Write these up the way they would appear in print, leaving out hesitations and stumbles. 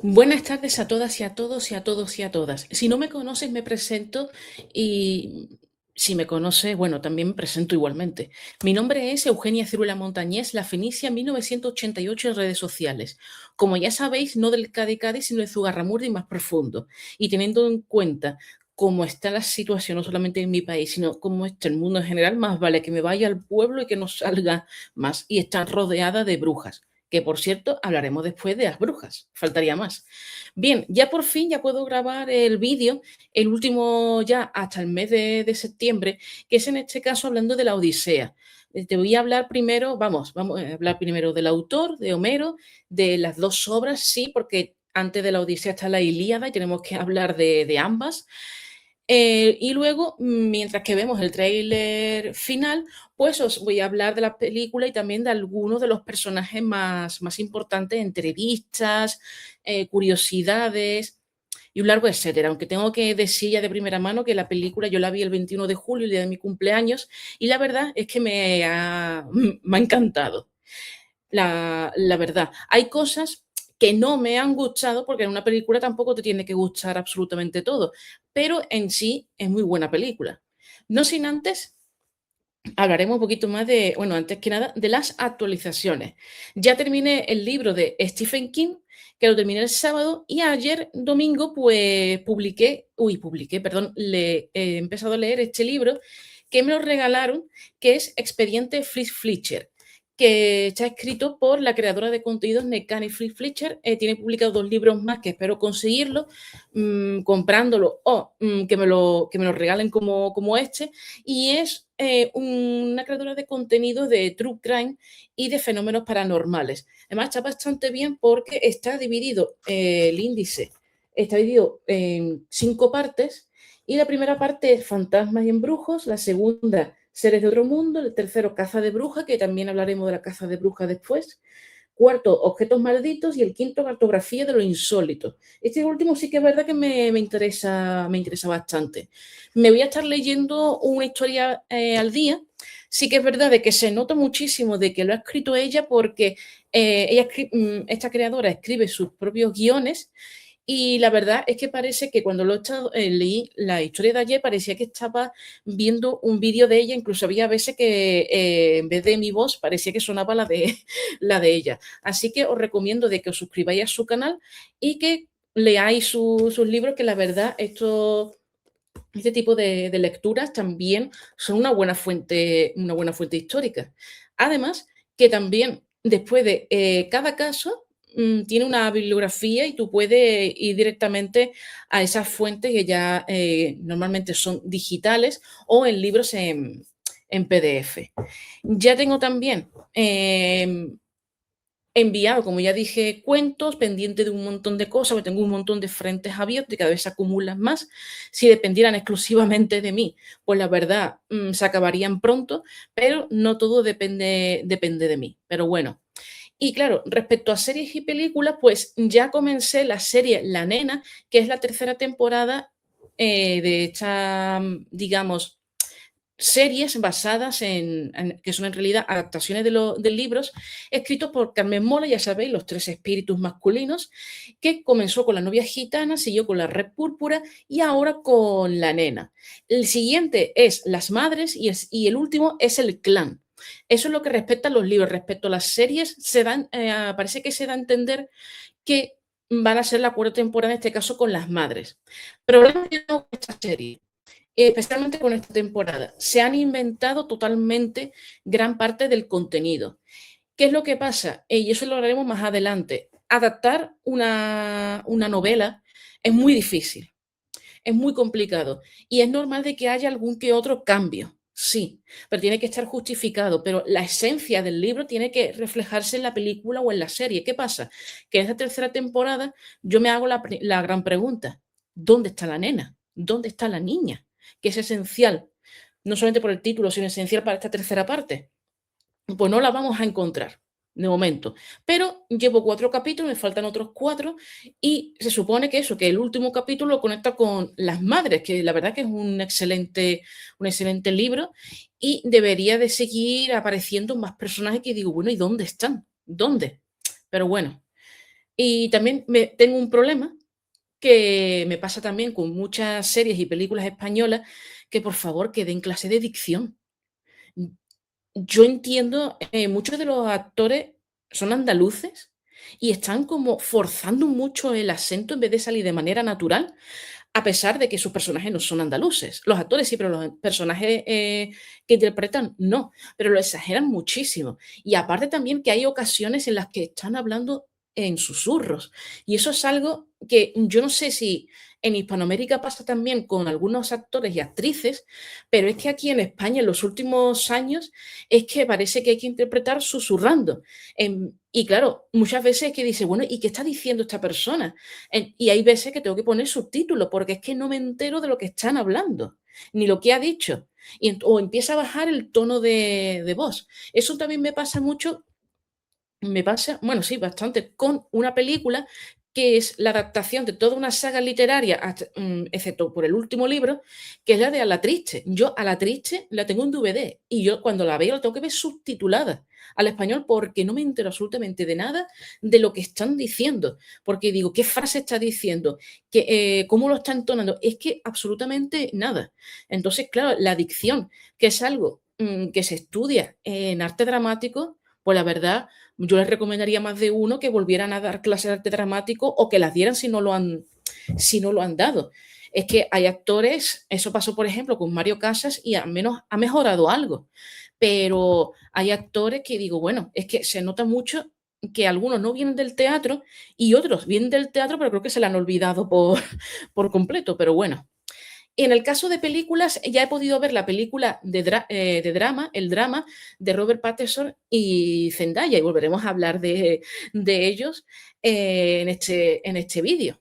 Buenas tardes a todas y a todos y a todos y a todas. Si no me conoces, me presento y si me conoces, bueno, también me presento igualmente. Mi nombre es Eugenia Cirula Montañés, La Fenicia 1988 en redes sociales. Como ya sabéis, no del Cádiz, sino de Zugarramurdi más profundo. Y teniendo en cuenta cómo está la situación, no solamente en mi país, sino cómo está el mundo en general, más vale que me vaya al pueblo y que no salga más. Y está rodeada de brujas, que por cierto hablaremos después de las brujas, faltaría más. Bien, ya por fin ya puedo grabar el vídeo, el último ya hasta el mes de septiembre, que es en este caso hablando de la Odisea. Te voy a hablar primero, vamos a hablar primero del autor, de Homero, de las dos obras, sí, porque antes de la Odisea está la Ilíada y tenemos que hablar de ambas. Y luego, mientras que vemos el tráiler final, pues os voy a hablar de la película y también de algunos de los personajes más importantes, entrevistas, curiosidades y un largo etcétera. Aunque tengo que decir ya de primera mano que la película yo la vi el 21 de julio, el día de mi cumpleaños, y la verdad es que me ha encantado. La verdad, hay cosas que no me han gustado, porque en una película tampoco te tiene que gustar absolutamente todo, pero en sí es muy buena película. No sin antes, hablaremos un poquito más de, bueno, antes que nada, de las actualizaciones. Ya terminé el libro de Stephen King, que lo terminé el sábado, y ayer domingo, pues perdón, he empezado a leer este libro que me lo regalaron, que es Expediente Fletcher, que está escrito por la creadora de contenidos Nekani Fletcher. Tiene publicado 2 libros más que espero conseguirlo, comprándolo o que me lo regalen como este, y es una creadora de contenido de true crime y de fenómenos paranormales. Además, está bastante bien porque está dividido el índice, está dividido en 5 partes, y la primera parte es fantasmas y embrujos, la segunda seres de otro mundo, el tercero caza de brujas, que también hablaremos de la caza de brujas después, cuarto objetos malditos y el quinto cartografía de lo insólito. Este último sí que es verdad que me interesa bastante. Me voy a estar leyendo una historia al día. Sí que es verdad de que se nota muchísimo de que lo ha escrito ella, porque esta creadora escribe sus propios guiones, y la verdad es que parece que cuando leí la historia de ayer, parecía que estaba viendo un vídeo de ella. Incluso había veces que en vez de mi voz parecía que sonaba la de ella. Así que os recomiendo de que os suscribáis a su canal y que leáis sus libros, que la verdad este tipo de lecturas también son una buena fuente histórica. Además, que también después de cada caso tiene una bibliografía, y tú puedes ir directamente a esas fuentes que ya normalmente son digitales o en libros en PDF. Ya tengo también enviado, como ya dije, cuentos, pendiente de un montón de cosas, porque tengo un montón de frentes abiertos y cada vez se acumulan más. Si dependieran exclusivamente de mí, pues la verdad se acabarían pronto, pero no todo depende de mí. Pero bueno. Y claro, respecto a series y películas, pues ya comencé la serie La Nena, que es la tercera temporada de esta, digamos, series basadas que son en realidad adaptaciones de libros escritos por Carmen Mola, ya sabéis, los 3 espíritus masculinos, que comenzó con La novia gitana, siguió con La red púrpura y ahora con La nena. El siguiente es Las madres y el último es El clan. Eso es lo que respecta a los libros. Respecto a las series, parece que se da a entender que van a ser la cuarta temporada, en este caso con Las madres. Problema que tengo con esta serie, especialmente con esta temporada: se han inventado totalmente gran parte del contenido. ¿Qué es lo que pasa? Y eso lo hablaremos más adelante. Adaptar una novela es muy difícil, es muy complicado, y es normal de que haya algún que otro cambio, sí, pero tiene que estar justificado. Pero la esencia del libro tiene que reflejarse en la película o en la serie. ¿Qué pasa? Que en esta tercera temporada yo me hago la gran pregunta: ¿dónde está la nena? ¿Dónde está la niña? Que es esencial, no solamente por el título, sino esencial para esta tercera parte. Pues no la vamos a encontrar de momento. Pero llevo 4 capítulos, me faltan otros 4, y se supone que que el último capítulo conecta con Las madres, que la verdad que es un excelente libro, y debería de seguir apareciendo más personajes que digo, bueno, ¿y dónde están? ¿Dónde? Pero bueno. Y también tengo un problema que me pasa también con muchas series y películas españolas, que por favor que den clase de dicción. Yo entiendo, muchos de los actores son andaluces y están como forzando mucho el acento en vez de salir de manera natural, a pesar de que sus personajes no son andaluces. Los actores sí, pero los personajes que interpretan no, pero lo exageran muchísimo. Y aparte también que hay ocasiones en las que están hablando en susurros. Y eso es algo que yo no sé si en Hispanoamérica pasa también con algunos actores y actrices, pero es que aquí en España en los últimos años es que parece que hay que interpretar susurrando. Y claro, muchas veces es que dice, bueno, ¿y qué está diciendo esta persona? Y hay veces que tengo que poner subtítulos porque es que no me entero de lo que están hablando, ni lo que ha dicho. O empieza a bajar el tono de voz. Eso también me pasa mucho, me pasa, bueno, sí, bastante, con una película que es la adaptación de toda una saga literaria, excepto por el último libro, que es la de A la Triste. Yo A la Triste la tengo en DVD y yo cuando la veo la tengo que ver subtitulada al español porque no me entero absolutamente de nada de lo que están diciendo. Porque digo, ¿qué frase está diciendo? ¿Cómo lo está entonando? Es que absolutamente nada. Entonces, claro, la dicción, que es algo que se estudia en arte dramático, pues la verdad yo les recomendaría a más de uno que volvieran a dar clases de arte dramático o que las dieran si no lo han dado. Es que hay actores, eso pasó por ejemplo con Mario Casas y al menos ha mejorado algo, pero hay actores que digo, bueno, es que se nota mucho que algunos no vienen del teatro y otros vienen del teatro, pero creo que se la han olvidado por completo, pero bueno. Y en el caso de películas, ya he podido ver la película de drama, El drama, de Robert Pattinson y Zendaya, y volveremos a hablar de ellos en este vídeo.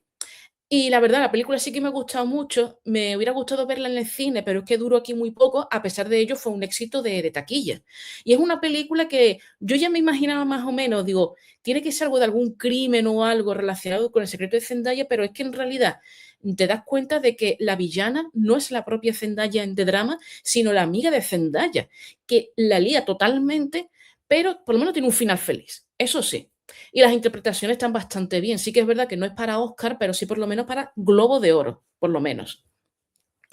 Y la verdad, la película sí que me ha gustado mucho. Me hubiera gustado verla en el cine, pero es que duró aquí muy poco. A pesar de ello, fue un éxito de taquilla. Y es una película que yo ya me imaginaba más o menos, digo, tiene que ser algo de algún crimen o algo relacionado con el secreto de Zendaya, pero es que en realidad te das cuenta de que la villana no es la propia Zendaya en The Drama, sino la amiga de Zendaya, que la lía totalmente, pero por lo menos tiene un final feliz. Eso sí. Y las interpretaciones están bastante bien. Sí que es verdad que no es para Oscar, pero sí por lo menos para Globo de Oro, por lo menos.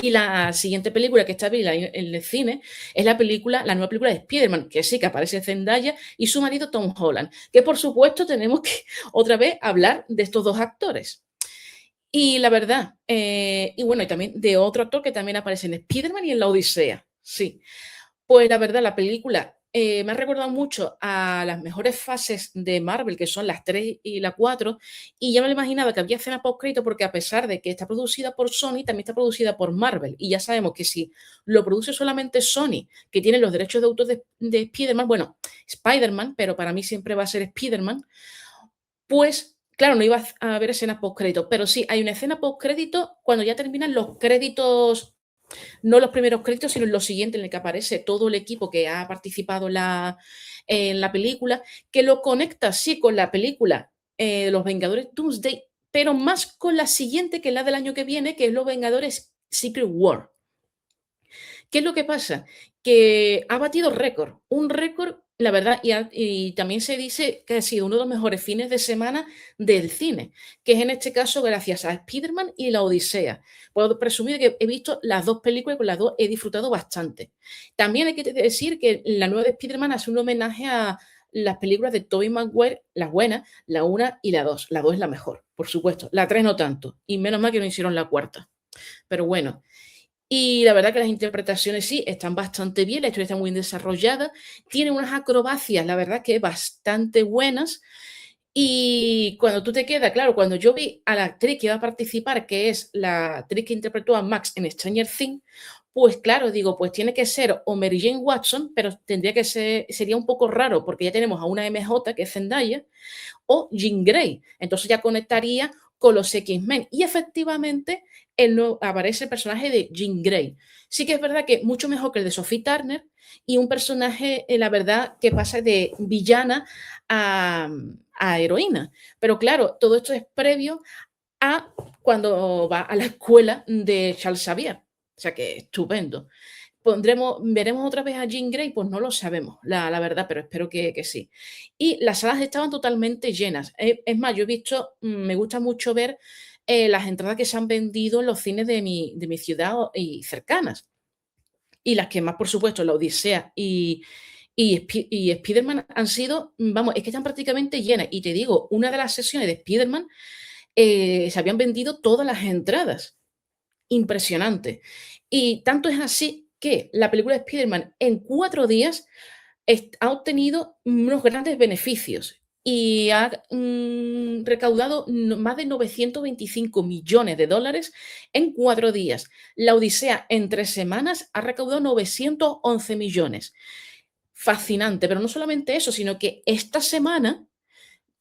Y la siguiente película que está en el cine es la nueva película de Spider-Man, que sí que aparece Zendaya y su marido Tom Holland, que por supuesto tenemos que otra vez hablar de estos dos actores. Y la verdad, y bueno, y también de otro actor que también aparece en Spider-Man y en La Odisea. Sí, pues la verdad, la película me ha recordado mucho a las mejores fases de Marvel, que son las 3 y la 4, y ya me lo imaginaba que había escena post-crédito porque a pesar de que está producida por Sony, también está producida por Marvel. Y ya sabemos que si lo produce solamente Sony, que tiene los derechos de autor de Spider-Man, bueno, Spider-Man, pero para mí siempre va a ser Spider-Man, pues claro, no iba a haber escenas post-crédito, pero sí, hay una escena post-crédito cuando ya terminan los créditos, no los primeros créditos, sino en los siguientes, en el que aparece todo el equipo que ha participado en la película, que lo conecta, sí, con la película Los Vengadores Doomsday, pero más con la siguiente, que es la del año que viene, que es Los Vengadores Secret War. ¿Qué es lo que pasa? Que ha batido récord, un récord, la verdad, y también se dice que ha sido uno de los mejores fines de semana del cine, que es en este caso gracias a Spider-Man y La Odisea. Puedo presumir que he visto las dos películas y con las dos he disfrutado bastante. También hay que decir que la nueva de Spider-Man hace un homenaje a las películas de Tobey Maguire, las buenas, la una y la dos. La dos es la mejor, por supuesto. La tres no tanto, y menos mal que no hicieron la cuarta. Pero bueno, y la verdad que las interpretaciones sí están bastante bien, la historia está muy bien desarrollada, tiene unas acrobacias, la verdad que bastante buenas. Y cuando tú te quedas, claro, cuando yo vi a la actriz que iba a participar, que es la actriz que interpretó a Max en Stranger Things, pues claro, digo, pues tiene que ser o Mary Jane Watson, pero tendría que ser, sería un poco raro porque ya tenemos a una MJ que es Zendaya, o Jean Grey. Entonces ya conectaría con los X-Men. Y efectivamente aparece el personaje de Jean Grey. Sí que es verdad que mucho mejor que el de Sophie Turner y un personaje, la verdad, que pasa de villana a heroína. Pero claro, todo esto es previo a cuando va a la escuela de Charles Xavier. O sea que estupendo. ¿Veremos otra vez a Jean Grey? Pues no lo sabemos, la verdad, pero espero que sí. Y las salas estaban totalmente llenas. Es más, yo he visto, me gusta mucho ver las entradas que se han vendido en los cines de mi ciudad y cercanas. Y las que más, por supuesto, La Odisea y Spiderman han sido, vamos, es que están prácticamente llenas. Y te digo, una de las sesiones de Spiderman se habían vendido todas las entradas. Impresionante. Y tanto es así que la película de Spiderman en 4 días ha obtenido unos grandes beneficios y ha recaudado más de 925 millones de dólares en 4 días. La Odisea en 3 semanas ha recaudado 911 millones. Fascinante, pero no solamente eso, sino que esta semana,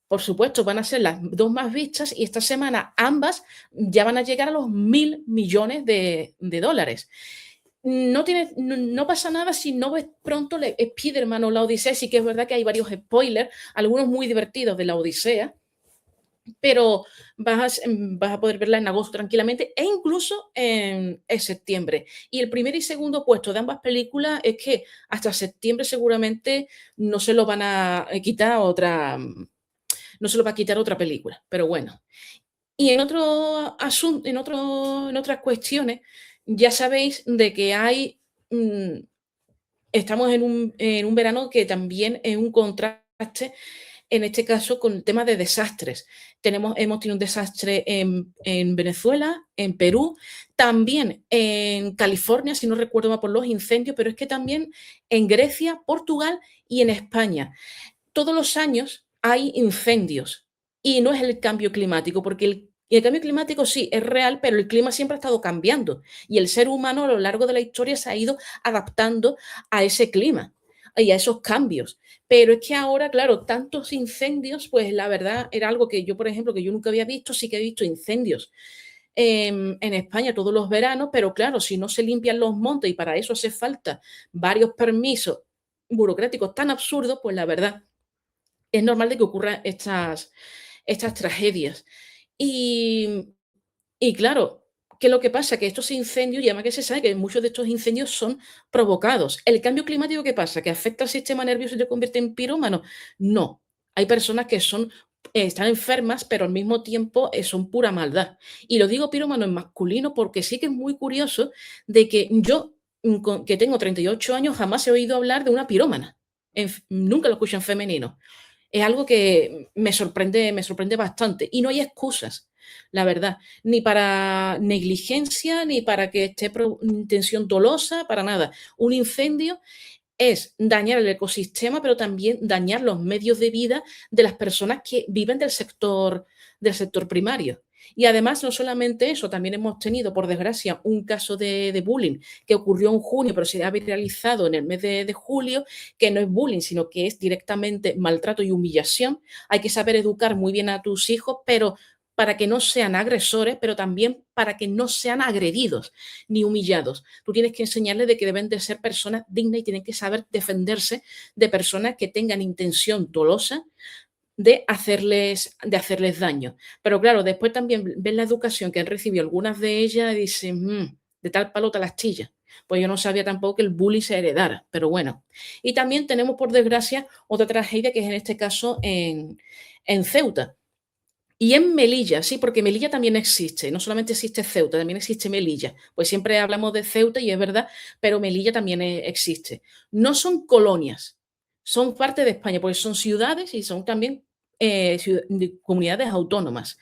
por supuesto, van a ser las 2 más vistas y esta semana ambas ya van a llegar a los 1.000 millones de dólares. No pasa nada si no ves pronto Spiderman o La Odisea. Sí que es verdad que hay varios spoilers, algunos muy divertidos de La Odisea, pero vas a poder verla en agosto tranquilamente e incluso en septiembre. Y el primer y segundo puesto de ambas películas es que hasta septiembre seguramente no se lo van a quitar no se lo va a quitar otra película, pero bueno. Y en otro asunto, en otras cuestiones, ya sabéis de que estamos en un verano que también es un contraste, en este caso, con el tema de desastres. Hemos tenido un desastre en Venezuela, en Perú, también en California, si no recuerdo mal, por los incendios, pero es que también en Grecia, Portugal y en España. Todos los años hay incendios y no es el cambio climático, porque el cambio climático sí es real, pero el clima siempre ha estado cambiando y el ser humano a lo largo de la historia se ha ido adaptando a ese clima y a esos cambios. Pero es que ahora, claro, tantos incendios, pues la verdad era algo que yo, por ejemplo, que yo nunca había visto, sí que he visto incendios en España todos los veranos, pero claro, si no se limpian los montes y para eso hace falta varios permisos burocráticos tan absurdos, pues la verdad es normal de que ocurran estas tragedias. Y, y claro, ¿qué es lo que pasa? Que estos incendios, y además que se sabe que muchos de estos incendios son provocados. ¿El cambio climático qué pasa? ¿Que afecta al sistema nervioso y te convierte en pirómano? No. Hay personas que están enfermas, pero al mismo tiempo son pura maldad. Y lo digo pirómano en masculino porque sí que es muy curioso de que yo, que tengo 38 años, jamás he oído hablar de una pirómana. Nunca lo escucho en femenino. Es algo que me sorprende bastante y no hay excusas, la verdad, ni para negligencia, ni para que esté intención dolosa, para nada. Un incendio es dañar el ecosistema, pero también dañar los medios de vida de las personas que viven del sector primario. Y además, no solamente eso, también hemos tenido, por desgracia, un caso de bullying que ocurrió en junio, pero se ha viralizado en el mes de julio, que no es bullying, sino que es directamente maltrato y humillación. Hay que saber educar muy bien a tus hijos, pero para que no sean agresores, pero también para que no sean agredidos ni humillados. Tú tienes que enseñarles de que deben de ser personas dignas y tienen que saber defenderse de personas que tengan intención dolosa de hacerles daño. Pero claro, después también ven la educación que han recibido algunas de ellas y dicen, de tal palo tal astilla. Pues yo no sabía tampoco que el bullying se heredara, pero bueno. Y también tenemos, por desgracia, otra tragedia que es en este caso en Ceuta. Y en Melilla, sí, porque Melilla también existe, no solamente existe Ceuta, también existe Melilla. Pues siempre hablamos de Ceuta y es verdad, pero Melilla también existe. No son colonias, son parte de España, porque son ciudades y son también comunidades autónomas.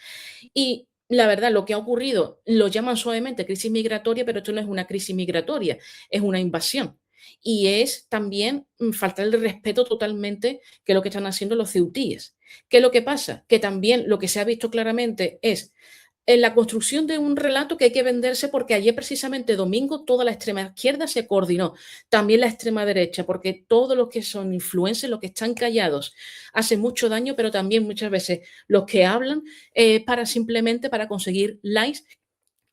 Y la verdad, lo que ha ocurrido, lo llaman suavemente crisis migratoria, pero esto no es una crisis migratoria, es una invasión. Y es también faltar el respeto totalmente que es lo que están haciendo los ceutíes. ¿Qué es lo que pasa? Que también lo que se ha visto claramente es en la construcción de un relato que hay que venderse porque ayer precisamente domingo toda la extrema izquierda se coordinó, también la extrema derecha, porque todos los que son influencers, los que están callados, hacen mucho daño, pero también muchas veces los que hablan simplemente para conseguir likes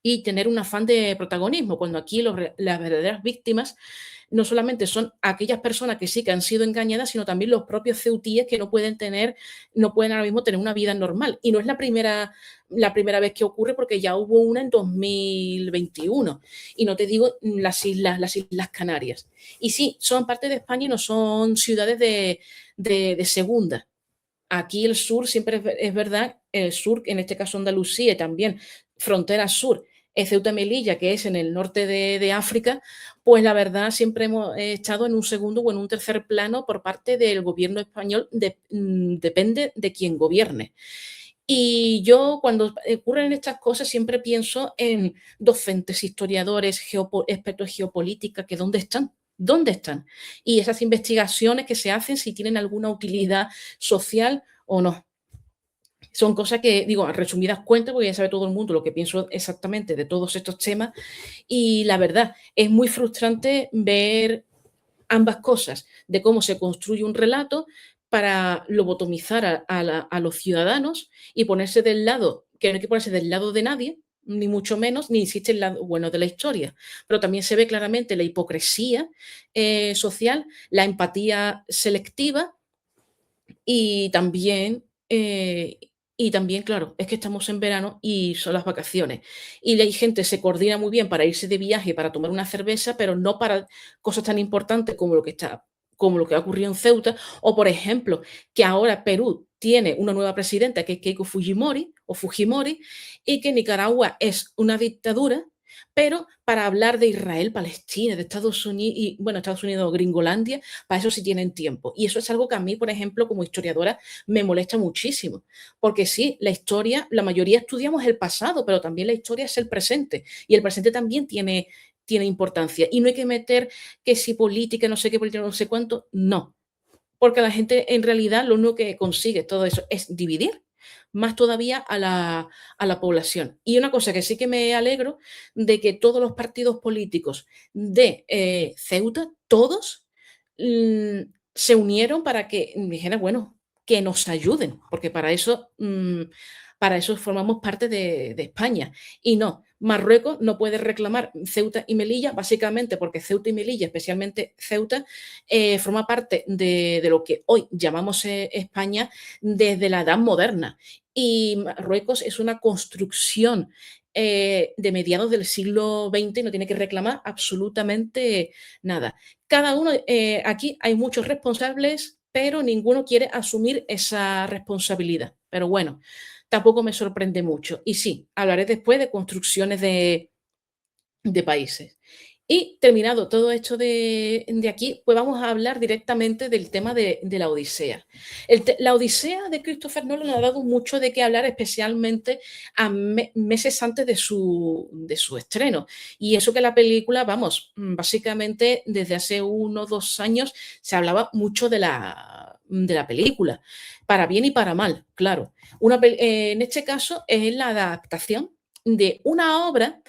y tener un afán de protagonismo, cuando aquí las verdaderas víctimas no solamente son aquellas personas que sí que han sido engañadas, sino también los propios ceutíes que no pueden ahora mismo tener una vida normal. Y no es la primera vez que ocurre, porque ya hubo una en 2021. Y no te digo las Islas Canarias. Y sí, son parte de España y no son ciudades de segunda. Aquí el sur siempre es verdad, el sur, en este caso Andalucía y también frontera sur, es Ceuta y Melilla, que es en el norte de África, pues la verdad siempre hemos estado en un segundo o en un tercer plano por parte del gobierno español, depende de quién gobierne. Y yo cuando ocurren estas cosas siempre pienso en docentes, historiadores, expertos en geopolítica, que ¿dónde están? ¿Dónde están? Y esas investigaciones que se hacen, si tienen alguna utilidad social o no. Son cosas que, digo, en resumidas cuentas, porque ya sabe todo el mundo lo que pienso exactamente de todos estos temas. Y la verdad, es muy frustrante ver ambas cosas, de cómo se construye un relato para lobotomizar a los ciudadanos y ponerse del lado, que no hay que ponerse del lado de nadie, ni mucho menos, ni existe el lado bueno de la historia. Pero también se ve claramente la hipocresía social, la empatía selectiva y también, eh, claro, es que estamos en verano y son las vacaciones. Y hay gente se coordina muy bien para irse de viaje, para tomar una cerveza, pero no para cosas tan importantes como lo que ha ocurrido en Ceuta, o por ejemplo, que ahora Perú tiene una nueva presidenta que es Keiko Fujimori, y que Nicaragua es una dictadura, pero para hablar de Israel, Palestina, de Estados Unidos, y bueno, Estados Unidos, Gringolandia, para eso sí tienen tiempo. Y eso es algo que a mí, por ejemplo, como historiadora, me molesta muchísimo. Porque sí, la historia, la mayoría estudiamos el pasado, pero también la historia es el presente. Y el presente también tiene importancia. Y no hay que meter que si política, no sé qué política, no sé cuánto. No. Porque la gente en realidad lo único que consigue todo eso es dividir más todavía a la población. Y una cosa que sí que me alegro de que todos los partidos políticos de Ceuta, todos se unieron para que dijeran, bueno, que nos ayuden, porque para eso formamos parte de España. Y no, Marruecos no puede reclamar Ceuta y Melilla, básicamente porque Ceuta y Melilla, especialmente Ceuta, forma parte de lo que hoy llamamos España desde la Edad Moderna. Y Marruecos es una construcción de mediados del siglo XX y no tiene que reclamar absolutamente nada. Cada uno, aquí hay muchos responsables, pero ninguno quiere asumir esa responsabilidad. Pero bueno, tampoco me sorprende mucho. Y sí, hablaré después de construcciones de países. Y terminado todo esto de aquí, pues vamos a hablar directamente del tema de la Odisea. La Odisea de Christopher Nolan ha dado mucho de qué hablar, especialmente a meses antes de su estreno. Y eso que la película, vamos, básicamente desde hace 1 o 2 años se hablaba mucho de la película, para bien y para mal, claro. En este caso es la adaptación de una obra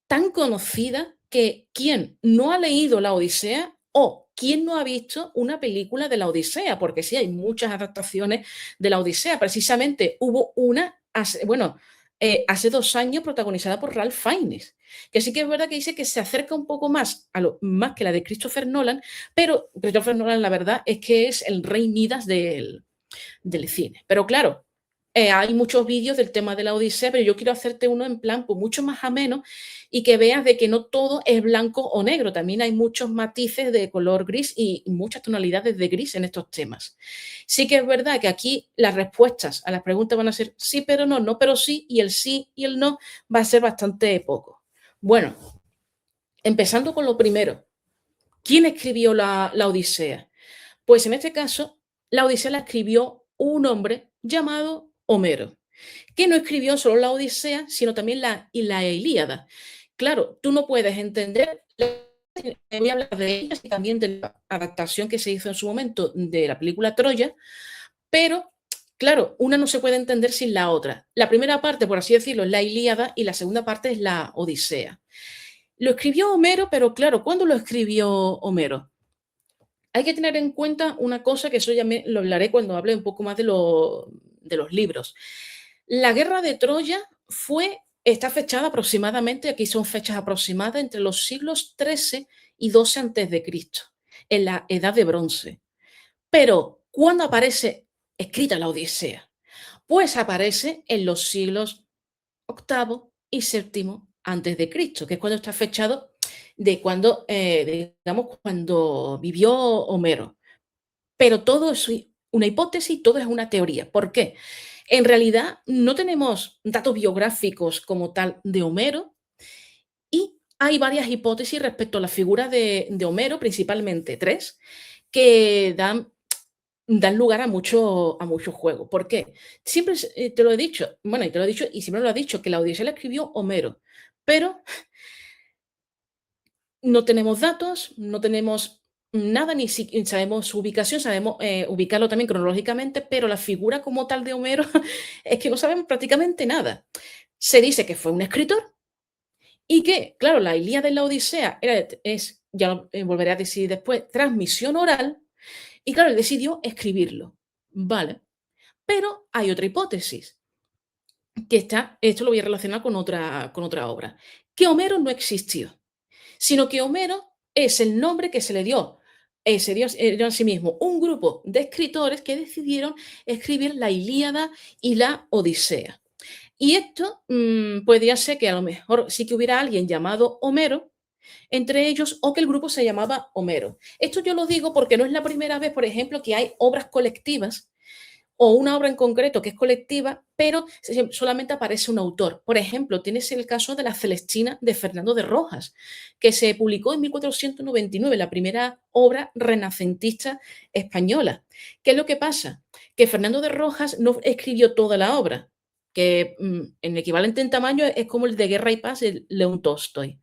tan conocida que quien no ha leído la Odisea o quien no ha visto una película de la Odisea, porque sí, hay muchas adaptaciones de la Odisea. Precisamente hubo una, hace 2 años protagonizada por Ralph Fiennes, que sí que es verdad que dice que se acerca un poco más más que la de Christopher Nolan, pero Christopher Nolan la verdad es que es el rey Midas del cine. Pero claro, hay muchos vídeos del tema de la Odisea, pero yo quiero hacerte uno en plan pues, mucho más ameno y que veas de que no todo es blanco o negro, también hay muchos matices de color gris y muchas tonalidades de gris en estos temas. Sí que es verdad que aquí las respuestas a las preguntas van a ser sí, pero no, no, pero sí, y el no va a ser bastante poco. Bueno, empezando con lo primero, ¿quién escribió la Odisea? Pues en este caso, la Odisea la escribió un hombre llamado Homero, que no escribió solo la Odisea, sino también la Ilíada. Claro, tú no puedes entender, voy a hablar de ellas y también de la adaptación que se hizo en su momento de la película Troya, pero claro, una no se puede entender sin la otra. La primera parte, por así decirlo, es la Ilíada y la segunda parte es la Odisea. Lo escribió Homero, pero claro, ¿cuándo lo escribió Homero? Hay que tener en cuenta una cosa que eso ya lo hablaré cuando hable un poco más de los libros. La guerra de Troya fue está fechada aproximadamente, aquí son fechas aproximadas entre los siglos XIII y XII antes de Cristo, en la Edad de Bronce. Pero, ¿cuándo aparece escrita la Odisea? Pues aparece en los siglos octavo y séptimo antes de Cristo, que es cuando está fechado de cuando, digamos, cuando vivió Homero. Pero todo es una hipótesis, todo es una teoría. ¿Por qué? En realidad no tenemos datos biográficos como tal de Homero y hay varias hipótesis respecto a la figura de Homero, principalmente tres, que dan lugar a mucho juego. ¿Por qué? Siempre te lo he dicho, bueno, y te lo he dicho y siempre lo ha dicho, que la Odisea la escribió Homero, pero no tenemos datos, no tenemos nada, ni si sabemos su ubicación, sabemos, ubicarlo también cronológicamente, pero la figura como tal de Homero es que no sabemos prácticamente nada. Se dice que fue un escritor y que, claro, la Ilíada y la Odisea es, ya lo volveré a decir después, transmisión oral, y claro, él decidió escribirlo. Vale. Pero hay otra hipótesis, que está, esto lo voy a relacionar con otra obra, que Homero no existió, sino que Homero es el nombre que se le dio, dio a sí mismo un grupo de escritores que decidieron escribir la Ilíada y la Odisea. Y esto podría ser que a lo mejor sí que hubiera alguien llamado Homero entre ellos, o que el grupo se llamaba Homero. Esto yo lo digo porque no es la primera vez, por ejemplo, que hay obras colectivas o una obra en concreto que es colectiva, pero solamente aparece un autor. Por ejemplo, tienes el caso de la Celestina de Fernando de Rojas, que se publicó en 1499, la primera obra renacentista española. ¿Qué es lo que pasa? Que Fernando de Rojas no escribió toda la obra, que en equivalente en tamaño es como el de Guerra y Paz de León Tolstoy,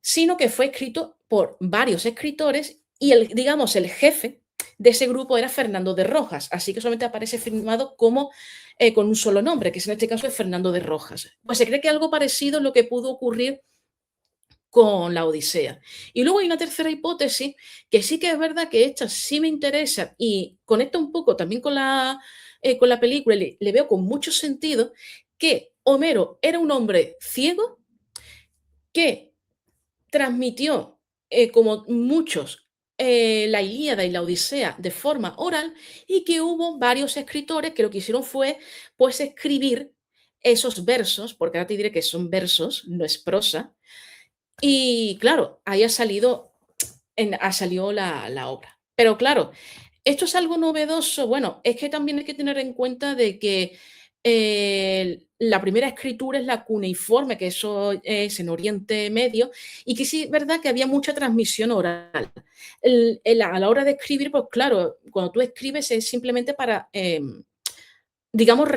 sino que fue escrito por varios escritores y el, digamos, el jefe de ese grupo era Fernando de Rojas, así que solamente aparece firmado como con un solo nombre, que es en este caso es Fernando de Rojas. Pues se cree que algo parecido es lo que pudo ocurrir con la Odisea. Y luego hay una tercera hipótesis, que sí que es verdad que esta sí me interesa y conecta un poco también con la película, le veo con mucho sentido, que Homero era un hombre ciego que transmitió, como muchos, la Ilíada y la Odisea de forma oral y que hubo varios escritores que lo que hicieron fue, pues, escribir esos versos, porque ahora te diré que son versos, no es prosa, y claro, ahí ha salido la obra. Pero claro, esto es algo novedoso. Bueno, es que también hay que tener en cuenta de que la primera escritura es la cuneiforme, que eso es en Oriente Medio, y que sí es verdad que había mucha transmisión oral. A la hora de escribir, pues claro, cuando tú escribes es simplemente para, digamos,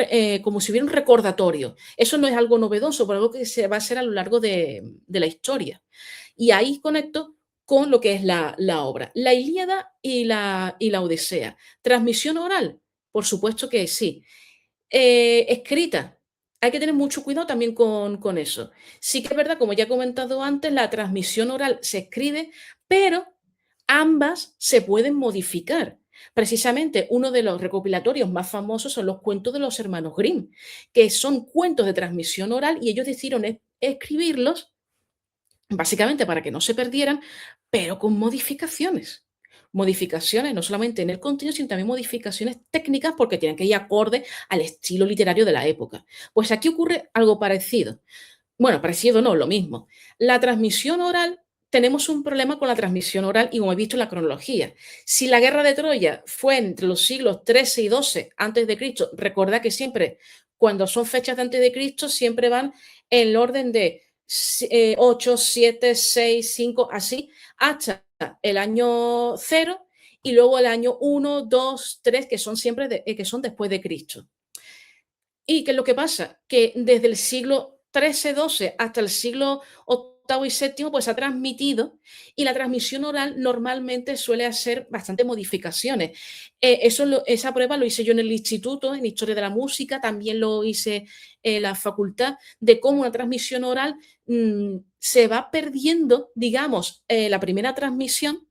como si hubiera un recordatorio. Eso no es algo novedoso, pero algo que se va a hacer a lo largo de la historia. Y ahí conecto con lo que es la obra. La Ilíada y la Odisea. ¿Transmisión oral? Por supuesto que sí. Escrita. Hay que tener mucho cuidado también con eso. Sí que es verdad, como ya he comentado antes, la transmisión oral se escribe, pero ambas se pueden modificar. Precisamente uno de los recopilatorios más famosos son los cuentos de los hermanos Grimm, que son cuentos de transmisión oral y ellos decidieron escribirlos básicamente para que no se perdieran, pero con modificaciones. Modificaciones no solamente en el contenido, sino también modificaciones técnicas porque tienen que ir acorde al estilo literario de la época. Pues aquí ocurre algo parecido. Bueno, parecido no, lo mismo. La transmisión oral, tenemos un problema con la transmisión oral y como he visto en la cronología. Si la guerra de Troya fue entre los siglos XIII y XII antes de Cristo, recordad que siempre cuando son fechas de antes de Cristo siempre van en el orden de 8, 7, 6, 5, así, hasta el año 0 y luego el año 1, 2, 3, que son siempre que son después de Cristo. ¿Y qué es lo que pasa? Que desde el siglo XIII, XII hasta el siglo VIII y VII, pues ha transmitido y la transmisión oral normalmente suele hacer bastantes modificaciones. Esa prueba lo hice yo en el instituto, en Historia de la Música, también lo hice en la facultad, de cómo una transmisión oral se va perdiendo, digamos, la primera transmisión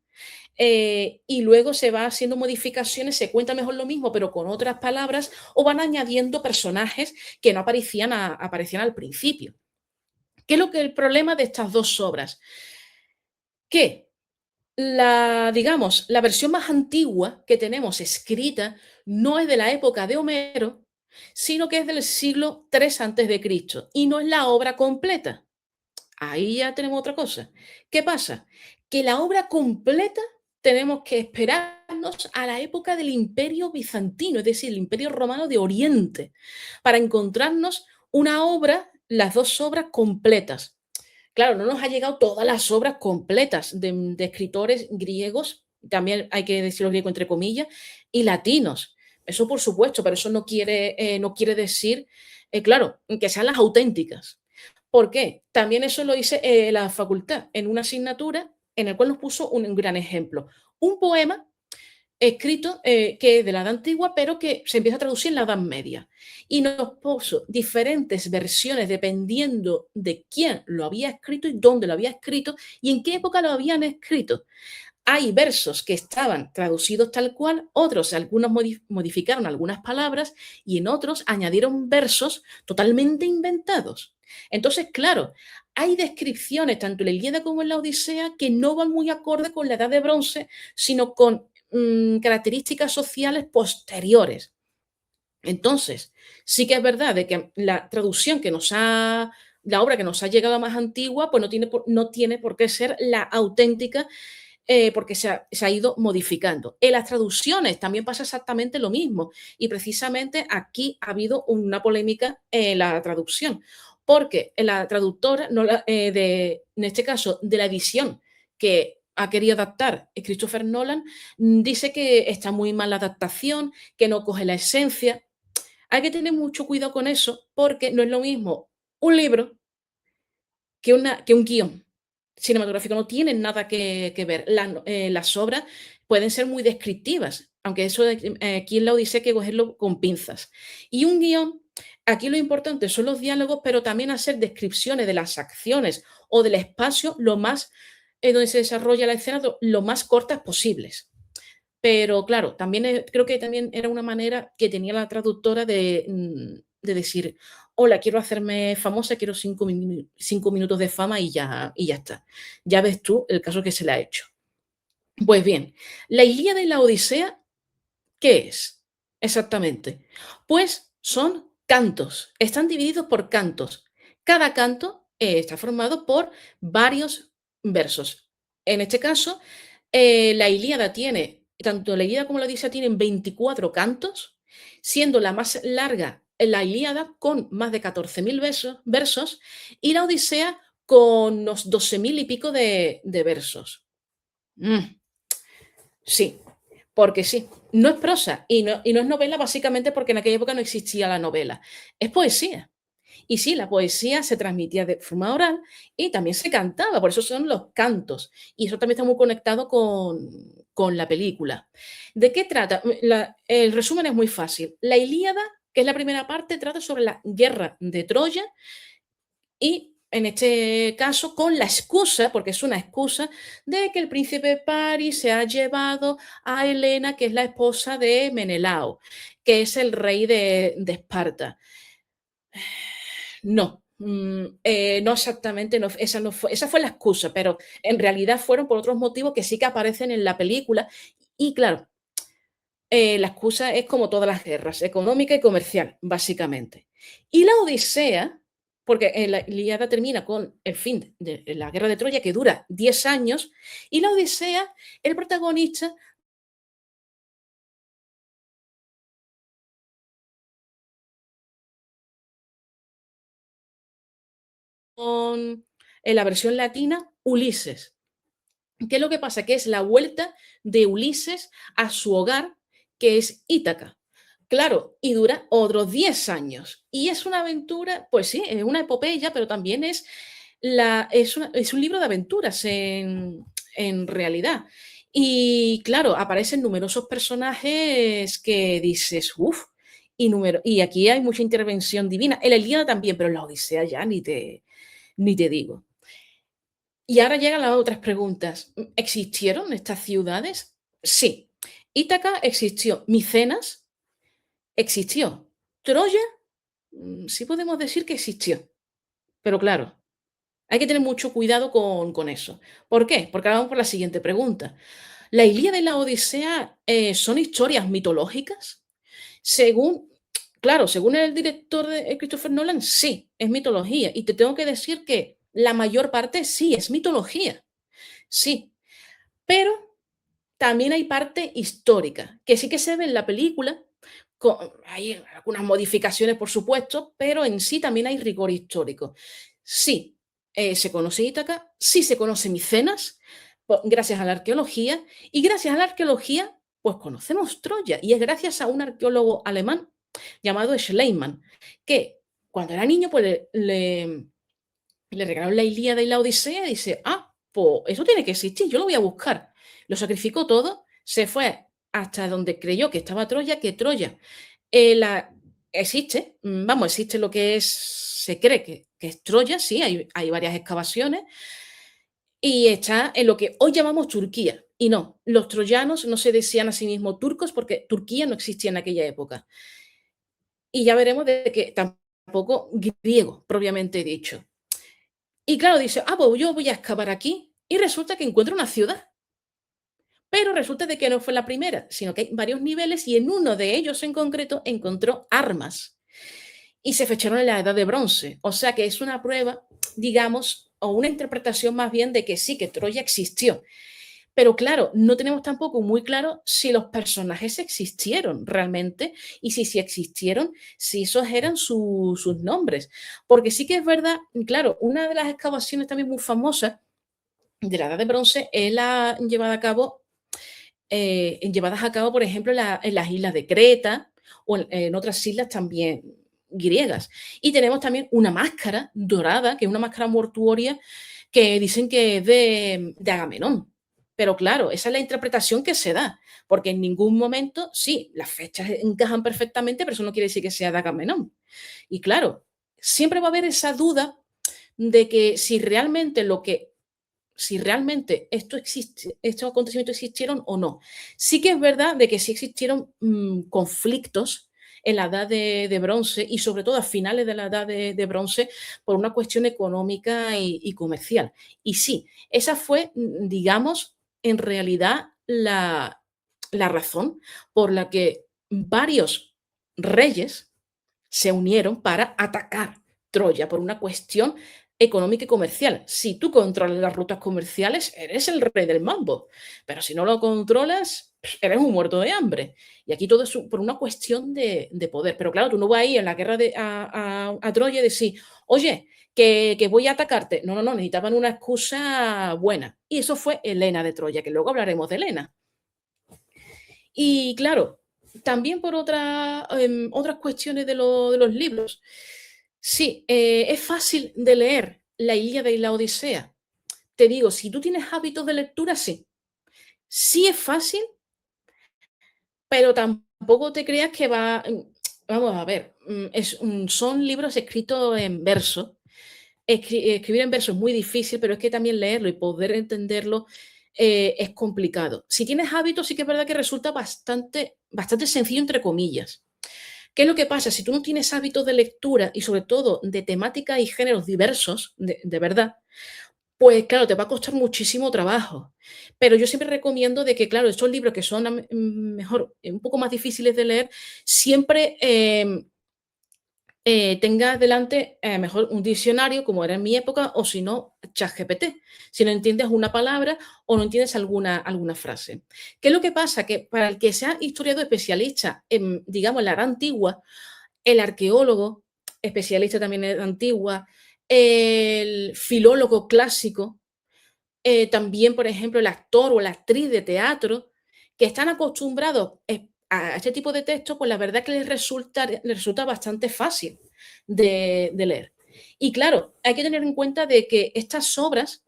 y luego se va haciendo modificaciones, se cuenta mejor lo mismo, pero con otras palabras, o van añadiendo personajes que no aparecían al principio. ¿Qué es lo que el problema de estas dos obras? Que digamos, la versión más antigua que tenemos escrita no es de la época de Homero, sino que es del siglo III antes de Cristo y no es la obra completa. Ahí ya tenemos otra cosa. ¿Qué pasa? Que la obra completa tenemos que esperarnos a la época del Imperio Bizantino, es decir, el Imperio Romano de Oriente, para encontrarnos una obra, las dos obras completas. Claro, no nos ha llegado todas las obras completas de escritores griegos, también hay que decirlo griego entre comillas, y latinos. Eso por supuesto, pero eso no quiere decir, claro, que sean las auténticas. ¿Por qué? También eso lo hice la facultad, en una asignatura en el cual nos puso un gran ejemplo. Un poema escrito que es de la Edad Antigua, pero que se empieza a traducir en la Edad Media. Y nos puso diferentes versiones dependiendo de quién lo había escrito y dónde lo había escrito y en qué época lo habían escrito. Hay versos que estaban traducidos tal cual, otros, algunos modificaron algunas palabras y en otros añadieron versos totalmente inventados. Entonces, claro, hay descripciones tanto en la Ilíada como en la Odisea que no van muy acorde con la Edad de Bronce, sino con características sociales posteriores. Entonces, sí que es verdad de que la traducción la obra que nos ha llegado más antigua, pues no tiene por qué ser la auténtica porque se ha ido modificando. En las traducciones también pasa exactamente lo mismo y precisamente aquí ha habido una polémica en la traducción, porque la traductora, en este caso, de la edición que ha querido adaptar Christopher Nolan, dice que está muy mal la adaptación, que no coge la esencia. Hay que tener mucho cuidado con eso porque no es lo mismo un libro que un guión cinematográfico, no tienen nada que ver. Las obras pueden ser muy descriptivas, aunque aquí en la Odisea hay que cogerlo con pinzas. Y un guión, aquí lo importante son los diálogos, pero también hacer descripciones de las acciones o del espacio donde se desarrolla la escena, lo más cortas posibles. Pero claro, también creo que también era una manera que tenía la traductora de decir: "Hola, quiero hacerme famosa, quiero 5 minutos de fama y ya está". Ya ves tú el caso que se le ha hecho. Pues bien, la Ilíada y la Odisea, ¿qué es? Exactamente. Pues son cantos, están divididos por cantos. Cada canto está formado por varios versos. En este caso, la Ilíada tiene, tanto la Ilíada como la Odisea tienen 24 cantos, siendo la más larga la Ilíada con más de 14.000 versos y la Odisea con unos 12.000 y pico de versos. Mm. Sí, porque sí. No es prosa y no es novela, básicamente porque en aquella época no existía la novela. Es poesía. Y sí, la poesía se transmitía de forma oral y también se cantaba, por eso son los cantos. Y eso también está muy conectado con la película. ¿De qué trata? El resumen es muy fácil. La Ilíada, que es la primera parte, trata sobre la guerra de Troya y en este caso, con la excusa, porque es una excusa, de que el príncipe Paris se ha llevado a Helena, que es la esposa de Menelao, que es el rey de Esparta. No, no exactamente, no, esa fue la excusa, pero en realidad fueron por otros motivos que sí que aparecen en la película. Y claro, la excusa es como todas las guerras, económica y comercial, básicamente. Y la Odisea, porque la Ilíada termina con el fin de la guerra de Troya, que dura 10 años, y la Odisea, el protagonista con, en la versión latina, Ulises. ¿Qué es lo que pasa? Que es la vuelta de Ulises a su hogar, que es Ítaca. Claro, y dura otros 10 años. Y es una aventura, pues sí, es una epopeya, pero también es un libro de aventuras en realidad. Y claro, aparecen numerosos personajes que dices, uff, y aquí hay mucha intervención divina. En la Ilíada también, pero en la Odisea ya ni te digo. Y ahora llegan las otras preguntas. ¿Existieron estas ciudades? Sí. Ítaca existió. Micenas existió. Troya, sí podemos decir que existió. Pero claro, hay que tener mucho cuidado con eso. ¿Por qué? Porque ahora vamos por la siguiente pregunta. ¿La Ilíada y la Odisea son historias mitológicas? Según, claro, según el director Christopher Nolan, sí, es mitología. Y te tengo que decir que la mayor parte sí, es mitología. Sí, pero también hay parte histórica, que sí que se ve en la película, hay algunas modificaciones, por supuesto, pero en sí también hay rigor histórico. Sí, se conoce Ítaca, sí se conoce Micenas, gracias a la arqueología, y gracias a la arqueología, pues conocemos Troya, y es gracias a un arqueólogo alemán llamado Schleimann, que cuando era niño, pues le regalaron la Ilíada y la Odisea y dice, ah, pues eso tiene que existir, yo lo voy a buscar. Lo sacrificó todo, se fue hasta donde creyó que estaba Troya, que Troya existe, vamos, existe lo que es, se cree que es Troya, sí, hay varias excavaciones, y está en lo que hoy llamamos Turquía. Y no, los troyanos no se decían a sí mismos turcos porque Turquía no existía en aquella época. Y ya veremos de que tampoco griego, propiamente dicho. Y claro, dice, ah, pues yo voy a excavar aquí y resulta que encuentro una ciudad. Pero resulta de que no fue la primera, sino que hay varios niveles y en uno de ellos en concreto encontró armas y se fecharon en la edad de bronce. O sea que es una prueba, digamos, o una interpretación más bien de que sí, que Troya existió. Pero claro, no tenemos tampoco muy claro si los personajes existieron realmente y si existieron, si esos eran sus nombres. Porque sí que es verdad, claro, una de las excavaciones también muy famosas de la Edad de Bronce es la llevadas a cabo, por ejemplo, en las islas de Creta o en otras islas también griegas. Y tenemos también una máscara dorada, que es una máscara mortuoria, que dicen que es de Agamenón. Pero claro, esa es la interpretación que se da, porque en ningún momento, sí, las fechas encajan perfectamente, pero eso no quiere decir que sea de Agamenón. Y claro, siempre va a haber esa duda de que si realmente esto existe, estos acontecimientos existieron o no. Sí que es verdad de que sí existieron conflictos en la edad de bronce y sobre todo a finales de la edad de bronce por una cuestión económica y comercial. Y sí, esa fue, digamos, en realidad la razón por la que varios reyes se unieron para atacar Troya por una cuestión económica y comercial. Si tú controlas las rutas comerciales, eres el rey del mambo, pero si no lo controlas, eres un muerto de hambre. Y aquí todo es por una cuestión de poder. Pero claro, tú no vas ahí en la guerra a Troya y decir, oye, que voy a atacarte. No, no, no, necesitaban una excusa buena. Y eso fue Helena de Troya, que luego hablaremos de Helena. Y claro, también por otras cuestiones de los libros. Sí, es fácil de leer la Ilíada y la Odisea. Te digo, si tú tienes hábitos de lectura, sí. Sí es fácil, pero tampoco te creas que va. Vamos a ver, son libros escritos en verso. Escribir en verso es muy difícil, pero es que también leerlo y poder entenderlo es complicado. Si tienes hábitos, sí que es verdad que resulta bastante sencillo, entre comillas. ¿Qué es lo que pasa? Si tú no tienes hábitos de lectura y sobre todo de temática y géneros diversos, de verdad, pues claro, te va a costar muchísimo trabajo. Pero yo siempre recomiendo de que, claro, estos libros que son mejor, un poco más difíciles de leer, siempre tengas delante mejor un diccionario, como era en mi época, o si no, ChatGPT, si no entiendes una palabra o no entiendes alguna frase. ¿Qué es lo que pasa? Que para el que sea historiador especialista en, digamos, en la era antigua, el arqueólogo, especialista también en la antigua, el filólogo clásico, también, por ejemplo, el actor o la actriz de teatro, que están acostumbrados a este tipo de textos, pues la verdad que les resulta bastante fácil de leer. Y claro, hay que tener en cuenta de que estas obras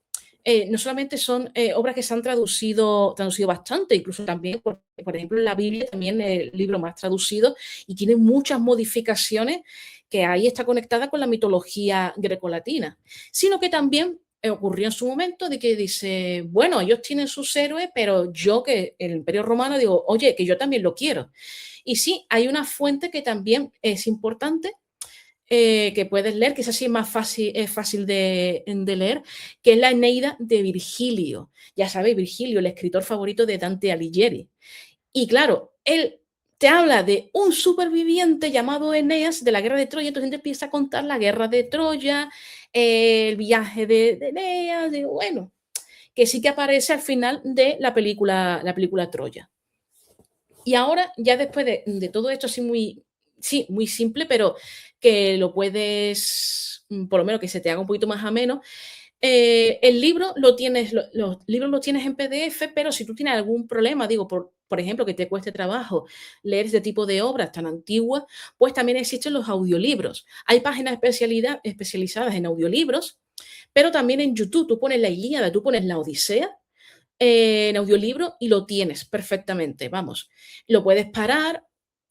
no solamente son obras que se han traducido bastante, incluso también, por ejemplo, la Biblia también es el libro más traducido y tiene muchas modificaciones que ahí está conectada con la mitología grecolatina, sino que también ocurrió en su momento de que dice, bueno, ellos tienen sus héroes, pero yo que el Imperio Romano digo, oye, que yo también lo quiero. Y sí, hay una fuente que también es importante, que puedes leer, que es así más fácil, es fácil de leer, que es la Eneida de Virgilio. Ya sabéis, Virgilio, el escritor favorito de Dante Alighieri. Y claro, él te habla de un superviviente llamado Eneas de la guerra de Troya, entonces te empieza a contar la guerra de Troya, el viaje de Eneas, digo, bueno, que sí que aparece al final de la película Troya. Y ahora, ya después de todo esto, así muy, sí, muy simple, pero que lo puedes, por lo menos que se te haga un poquito más ameno, el libro lo tienes, los libros los tienes en PDF, pero si tú tienes algún problema, digo, por ejemplo, que te cueste trabajo leer este tipo de obras tan antiguas, pues también existen los audiolibros. Hay páginas especializadas en audiolibros, pero también en YouTube. Tú pones la Ilíada, tú pones la Odisea en audiolibro y lo tienes perfectamente. Vamos, lo puedes parar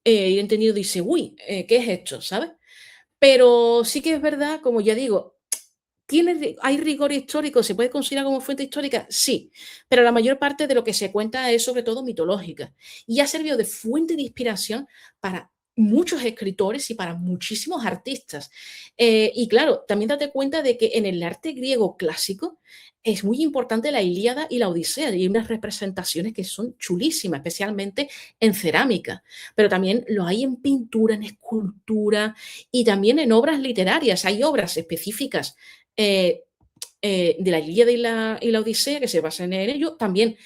y he entendido, dice, uy, ¿qué es esto? ¿Sabes? Pero sí que es verdad, como ya digo, ¿hay rigor histórico? ¿Se puede considerar como fuente histórica? Sí, pero la mayor parte de lo que se cuenta es sobre todo mitológica y ha servido de fuente de inspiración para muchos escritores y para muchísimos artistas. Y claro, también date cuenta de que en el arte griego clásico es muy importante la Ilíada y la Odisea, y hay unas representaciones que son chulísimas, especialmente en cerámica, pero también lo hay en pintura, en escultura y también en obras literarias. Hay obras específicas eh, de la Ilíada y la Odisea, que se basan en ello, también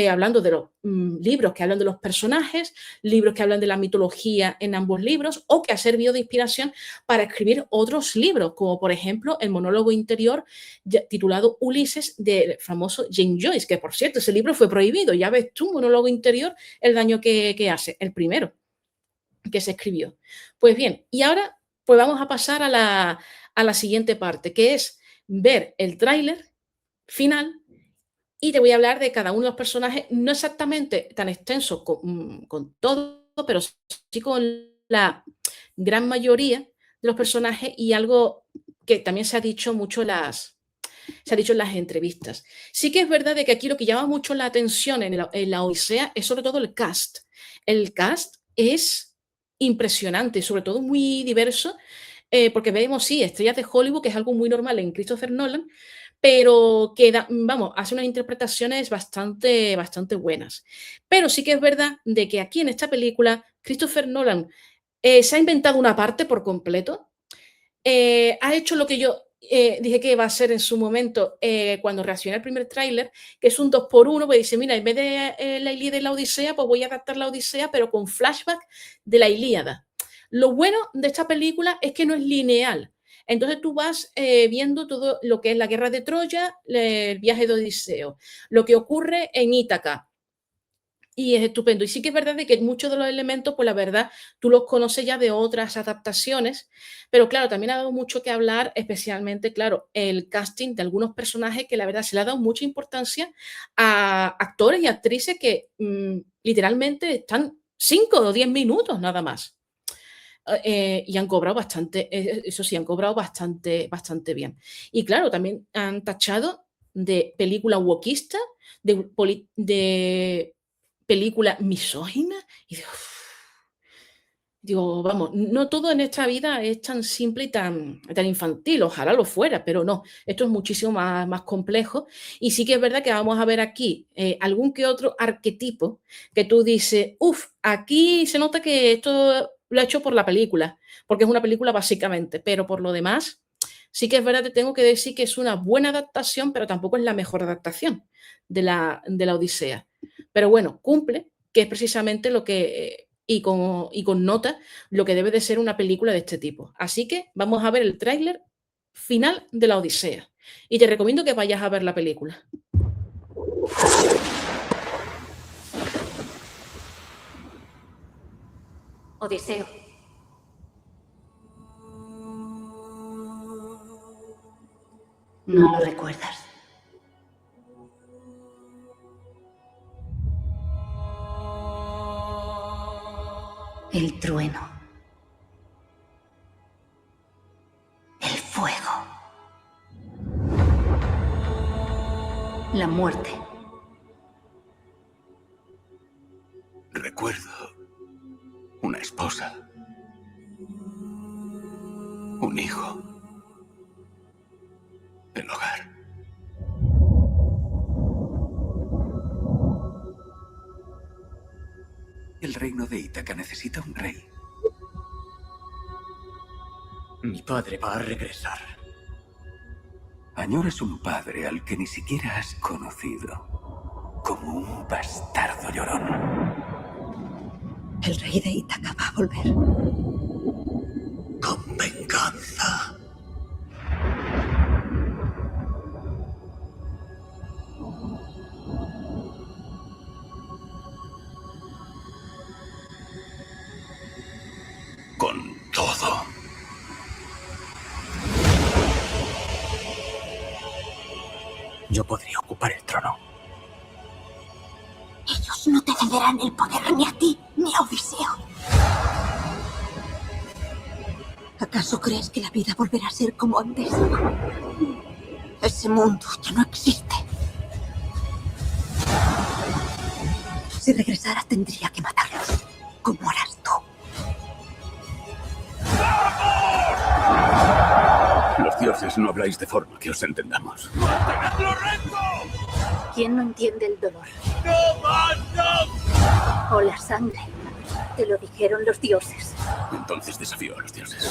hablando de los libros que hablan de los personajes, libros que hablan de la mitología en ambos libros, o que ha servido de inspiración para escribir otros libros, como por ejemplo el monólogo interior titulado Ulises del famoso James Joyce, que por cierto, ese libro fue prohibido. Ya ves tú, monólogo interior, el daño que hace, el primero que se escribió. Pues bien, y ahora pues vamos a pasar a la siguiente parte, que es ver el tráiler final y te voy a hablar de cada uno de los personajes, no exactamente tan extenso con todo, pero sí con la gran mayoría de los personajes y algo que también se ha dicho mucho se ha dicho en las entrevistas. Sí que es verdad de que aquí lo que llama mucho la atención en la Odisea es sobre todo el cast. El cast es impresionante, sobre todo muy diverso, porque vemos, sí, estrellas de Hollywood, que es algo muy normal en Christopher Nolan, pero que, vamos, hace unas interpretaciones bastante buenas. Pero sí que es verdad de que aquí en esta película, Christopher Nolan se ha inventado una parte por completo, ha hecho lo que yo dije que iba a hacer en su momento cuando reaccioné al primer tráiler, que es un 2 por 1, pues dice, mira, en vez de la Ilíada y la Odisea, pues voy a adaptar la Odisea, pero con flashback de la Ilíada. Lo bueno de esta película es que no es lineal. Entonces tú vas viendo todo lo que es la guerra de Troya, el viaje de Odiseo, lo que ocurre en Ítaca, y es estupendo. Y sí que es verdad de que muchos de los elementos, pues la verdad, tú los conoces ya de otras adaptaciones, pero claro, también ha dado mucho que hablar, especialmente, claro, el casting de algunos personajes que la verdad se le ha dado mucha importancia a actores y actrices que literalmente están 5 o 10 minutos nada más. Y han cobrado bastante, eso sí, han cobrado bastante bien. Y claro, también han tachado de película wokista, de película misógina, y digo, vamos, no todo en esta vida es tan simple y tan infantil, ojalá lo fuera, pero no, esto es muchísimo más complejo. Y sí que es verdad que vamos a ver aquí algún que otro arquetipo que tú dices, uff, aquí se nota que esto lo ha hecho por la película, porque es una película básicamente, pero por lo demás, sí que es verdad que tengo que decir que es una buena adaptación, pero tampoco es la mejor adaptación de la Odisea. Pero bueno, cumple, que es precisamente lo que, y con nota, lo que debe de ser una película de este tipo. Así que vamos a ver el tráiler final de la Odisea. Y te recomiendo que vayas a ver la película. Odiseo. ¿No lo recuerdas? El trueno. El fuego. La muerte. Recuerdo una esposa, un hijo, el hogar. El reino de Ítaca necesita un rey. Mi padre va a regresar. Añoras un padre al que ni siquiera has conocido, como un bastardo llorón. El rey de Ítaca va a volver. Con venganza. Con todo. Yo podría ocupar el trono. Ellos no te cederán el poder ni a ti ni a Odiseo. ¿Acaso crees que la vida volverá a ser como antes? Ese mundo ya no existe. Si regresaras tendría que matarlos, como harás tú. Los dioses no habláis de forma que os entendamos. ¿Quién no entiende el dolor? O la sangre. Te lo dijeron los dioses. Entonces desafío a los dioses.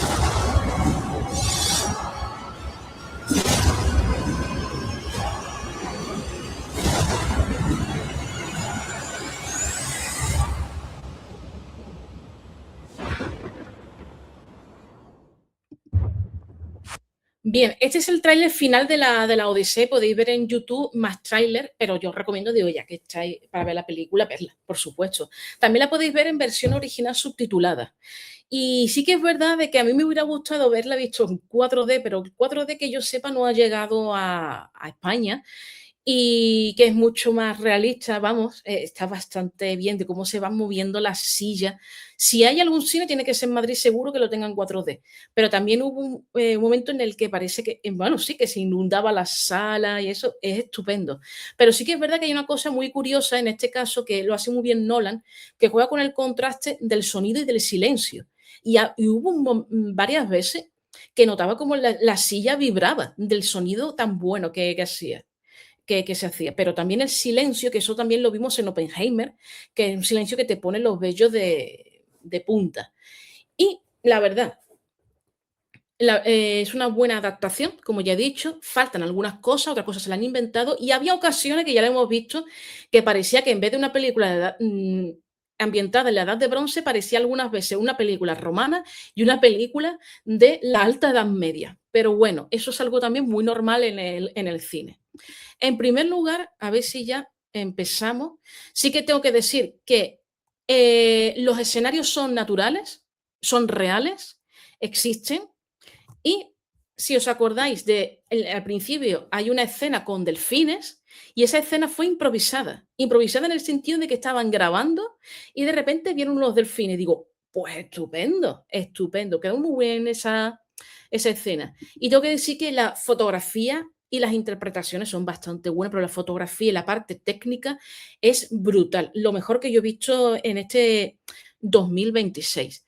Bien, este es el tráiler final de la Odisea. Podéis ver en YouTube más tráiler, pero yo os recomiendo, digo, ya que estáis para ver la película, verla, por supuesto. También la podéis ver en versión original subtitulada. Y sí que es verdad de que a mí me hubiera gustado haberla visto en 4D, pero el 4D que yo sepa no ha llegado a España y que es mucho más realista, vamos, está bastante bien de cómo se van moviendo las sillas. Si hay algún cine, tiene que ser en Madrid seguro que lo tengan 4D, pero también hubo un momento en el que parece que, bueno, sí, que se inundaba la sala y eso es estupendo. Pero sí que es verdad que hay una cosa muy curiosa en este caso, que lo hace muy bien Nolan, que juega con el contraste del sonido y del silencio. Y hubo varias veces que notaba como la silla vibraba del sonido tan bueno que hacía que se hacía, pero también el silencio, que eso también lo vimos en Oppenheimer, que es un silencio que te pone los vellos de punta. Y la verdad, es una buena adaptación, como ya he dicho, faltan algunas cosas, otras cosas se la han inventado, y había ocasiones que ya lo hemos visto, que parecía que en vez de una película ambientada en la Edad de Bronce, parecía algunas veces una película romana y una película de la Alta Edad Media. Pero bueno, eso es algo también muy normal en el cine. En primer lugar, a ver si ya empezamos. Sí que tengo que decir que los escenarios son naturales, son reales, existen. Y si os acordáis al principio hay una escena con delfines y esa escena fue improvisada. Improvisada en el sentido de que estaban grabando y de repente vieron unos delfines. Digo, pues estupendo, estupendo. Quedó muy bien esa escena. Y tengo que decir que la fotografía y las interpretaciones son bastante buenas, pero la fotografía y la parte técnica es brutal. Lo mejor que yo he visto en este 2026.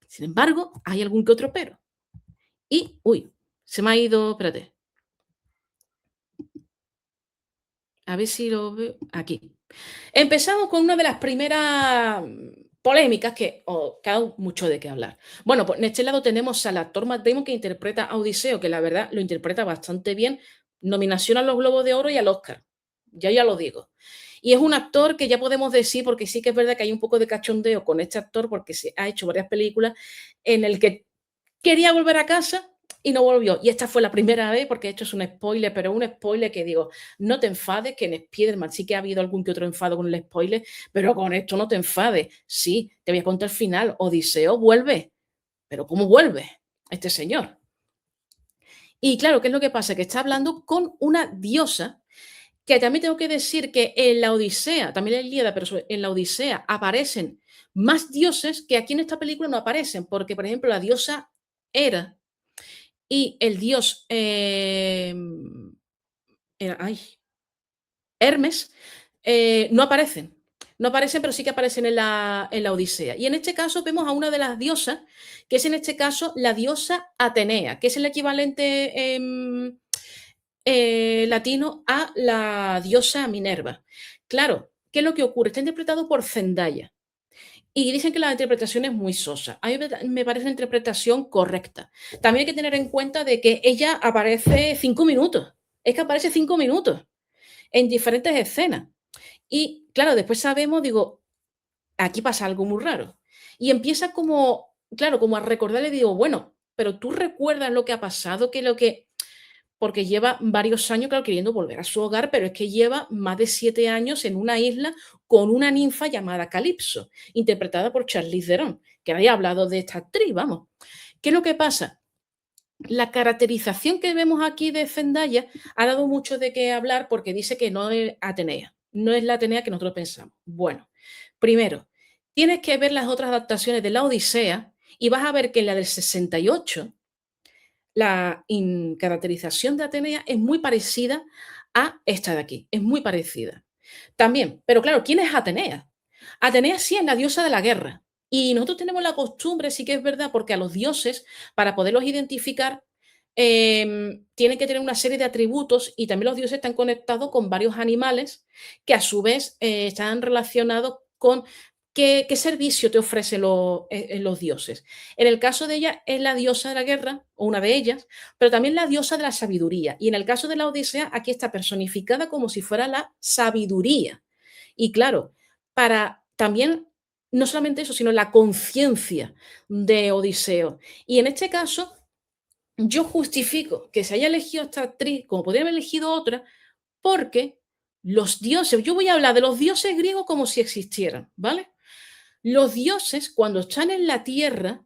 Sin embargo, hay algún que otro pero. Y, uy, se me ha ido, espérate. A ver si lo veo aquí. Empezamos con una de las primeras polémicas que ha dado mucho de qué hablar. Bueno, pues en este lado tenemos al actor Matt Damon que interpreta a Odiseo, que la verdad lo interpreta bastante bien. Nominación a los Globos de Oro y al Oscar. Ya lo digo. Y es un actor que ya podemos decir, porque sí que es verdad que hay un poco de cachondeo con este actor, porque se ha hecho varias películas en el que quería volver a casa y no volvió. Y esta fue la primera vez, porque esto es un spoiler, pero un spoiler que digo, no te enfades, que en Spider-Man sí que ha habido algún que otro enfado con el spoiler, pero con esto no te enfades. Sí, te voy a contar el final. Odiseo vuelve. Pero ¿cómo vuelve este señor? Y claro, ¿qué es lo que pasa? Que está hablando con una diosa, que también tengo que decir que en la Odisea, también en la Ilíada, pero en la Odisea aparecen más dioses que aquí en esta película no aparecen, porque por ejemplo la diosa Hera y el dios, ay, Hermes, no aparecen. No aparecen, pero sí que aparecen en la Odisea. Y en este caso vemos a una de las diosas, que es en este caso la diosa Atenea, que es el equivalente latino a la diosa Minerva. Claro, ¿qué es lo que ocurre? Está interpretado por Zendaya. Y dicen que la interpretación es muy sosa. A mí me parece una interpretación correcta. También hay que tener en cuenta de que ella aparece 5 minutos. Es que aparece 5 minutos en diferentes escenas. Y claro, después sabemos, digo, aquí pasa algo muy raro. Y empieza como, claro, como a recordarle, digo, bueno, pero tú recuerdas lo que ha pasado, que lo que porque lleva varios años, claro, queriendo volver a su hogar, pero es que lleva más de 7 años en una isla con una ninfa llamada Calipso, interpretada por Charlize Theron, que había hablado de esta actriz, vamos. ¿Qué es lo que pasa? La caracterización que vemos aquí de Zendaya ha dado mucho de qué hablar porque dice que no es Atenea, no es la Atenea que nosotros pensamos. Bueno, primero, tienes que ver las otras adaptaciones de la Odisea y vas a ver que en la del 68 la caracterización de Atenea es muy parecida a esta de aquí, es muy parecida. También, pero claro, ¿quién es Atenea? Atenea sí es la diosa de la guerra. Y nosotros tenemos la costumbre, sí que es verdad, porque a los dioses, para poderlos identificar, tienen que tener una serie de atributos y también los dioses están conectados con varios animales que a su vez están relacionados con qué servicio te ofrecen los dioses. En el caso de ella es la diosa de la guerra, o una de ellas, pero también la diosa de la sabiduría. Y en el caso de la Odisea, aquí está personificada como si fuera la sabiduría. Y claro, para también, no solamente eso, sino la conciencia de Odiseo. Y en este caso, yo justifico que se haya elegido esta actriz, como podría haber elegido otra, porque los dioses, yo voy a hablar de los dioses griegos como si existieran, ¿vale? Los dioses, cuando están en la tierra,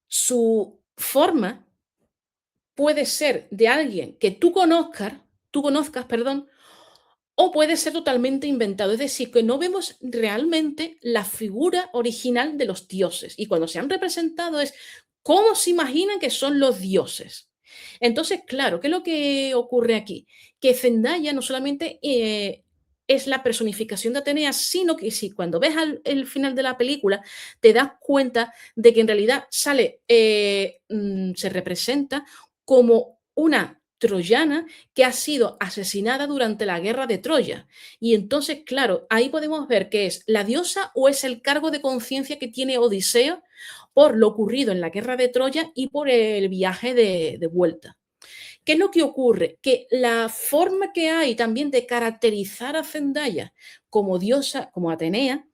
su forma puede ser de alguien que tú conozcas, perdón, o puede ser totalmente inventado. Es decir, que no vemos realmente la figura original de los dioses. Y cuando se han representado es cómo se imaginan que son los dioses. Entonces, claro, ¿qué es lo que ocurre aquí? Que Zendaya no solamente es la personificación de Atenea, sino que si cuando ves el final de la película te das cuenta de que en realidad sale, se representa como una troyana que ha sido asesinada durante la guerra de Troya. Y entonces, claro, ahí podemos ver que es la diosa o es el cargo de conciencia que tiene Odiseo por lo ocurrido en la guerra de Troya y por el viaje de vuelta. ¿Qué es lo que ocurre? Que la forma que hay también de caracterizar a Zendaya como diosa, como Atenea,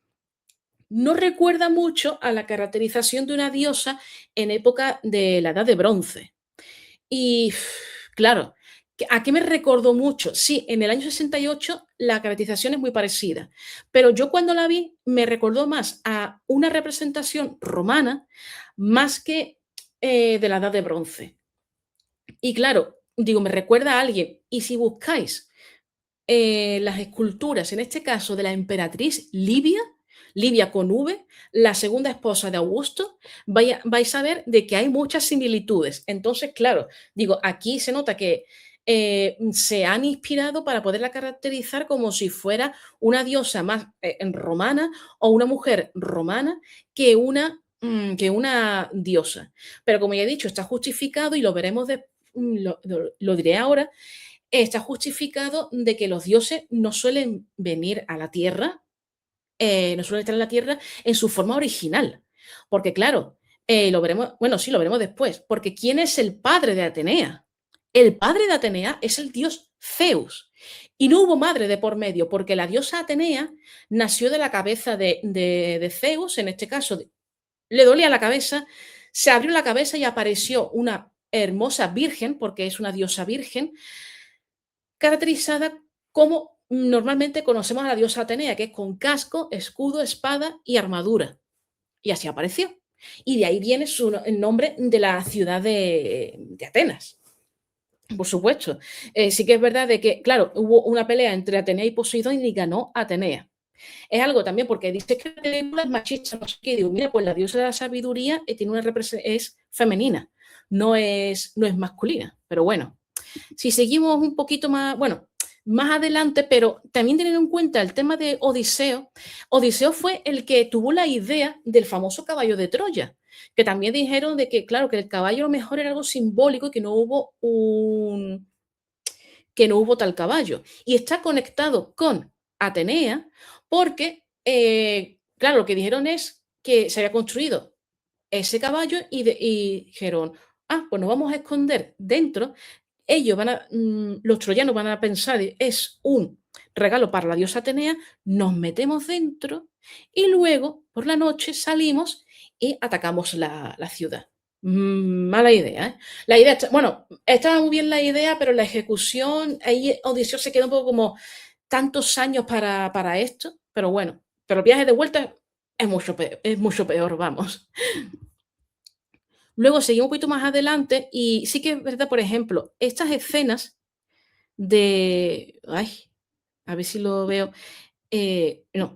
no recuerda mucho a la caracterización de una diosa en época de la Edad de Bronce. Y claro, ¿a qué me recordó mucho? Sí, en el año 68 la caracterización es muy parecida, pero yo cuando la vi me recordó más a una representación romana más que de la Edad de Bronce. Y claro, digo, me recuerda a alguien. Y si buscáis las esculturas, en este caso de la emperatriz Livia, Livia con V, la segunda esposa de Augusto, vais a ver de que hay muchas similitudes. Entonces, claro, digo, aquí se nota que se han inspirado para poderla caracterizar como si fuera una diosa más romana o una mujer romana que una diosa. Pero como ya he dicho, está justificado y lo veremos, lo diré ahora, está justificado de que los dioses no suelen venir a la tierra, no suelen estar en la tierra en su forma original. Porque, claro, lo veremos, bueno, sí, lo veremos después. Porque ¿quién es el padre de Atenea? El padre de Atenea es el dios Zeus. Y no hubo madre de por medio, porque la diosa Atenea nació de la cabeza de Zeus, en este caso, le dolía la cabeza, se abrió la cabeza y apareció una hermosa virgen, porque es una diosa virgen, caracterizada como normalmente conocemos a la diosa Atenea, que es con casco, escudo, espada y armadura. Y así apareció. Y de ahí viene el nombre de la ciudad de Atenas. Por supuesto. Sí que es verdad de que, claro, hubo una pelea entre Atenea y Poseidón y ganó Atenea. Es algo también porque dice que la película es machista, no sé qué. Digo, mira, pues la diosa de la sabiduría tiene es femenina, no es masculina. Pero bueno, si seguimos un poquito más, bueno, más adelante, pero también teniendo en cuenta el tema de Odiseo, Odiseo fue el que tuvo la idea del famoso caballo de Troya, que también dijeron de que, claro, que el caballo a lo mejor era algo simbólico y que no hubo tal caballo. Y está conectado con Atenea porque, claro, lo que dijeron es que se había construido ese caballo y dijeron, ah, pues nos vamos a esconder dentro. Los troyanos van a pensar, es un regalo para la diosa Atenea, nos metemos dentro y luego por la noche salimos y atacamos la ciudad. Mala idea, ¿eh? La idea, bueno, estaba muy bien la idea, pero la ejecución, ahí Odiseo se quedó un poco como tantos años para esto, pero bueno, pero el viaje de vuelta es mucho peor, vamos. Luego seguimos un poquito más adelante y sí que es verdad, por ejemplo, estas escenas de... Ay, a ver si lo veo. No,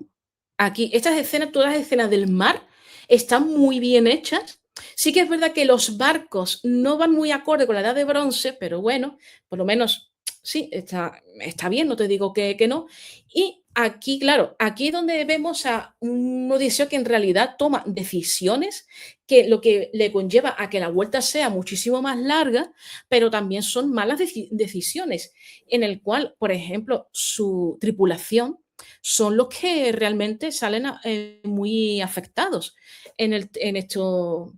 aquí, estas escenas, todas las escenas del mar están muy bien hechas. Sí que es verdad que los barcos no van muy acorde con la edad de bronce, pero bueno, por lo menos sí, está bien, no te digo que no. Y aquí, claro, aquí es donde vemos a un Odiseo que en realidad toma decisiones que lo que le conlleva a que la vuelta sea muchísimo más larga, pero también son malas decisiones, en el cual, por ejemplo, su tripulación son los que realmente salen muy afectados en esto,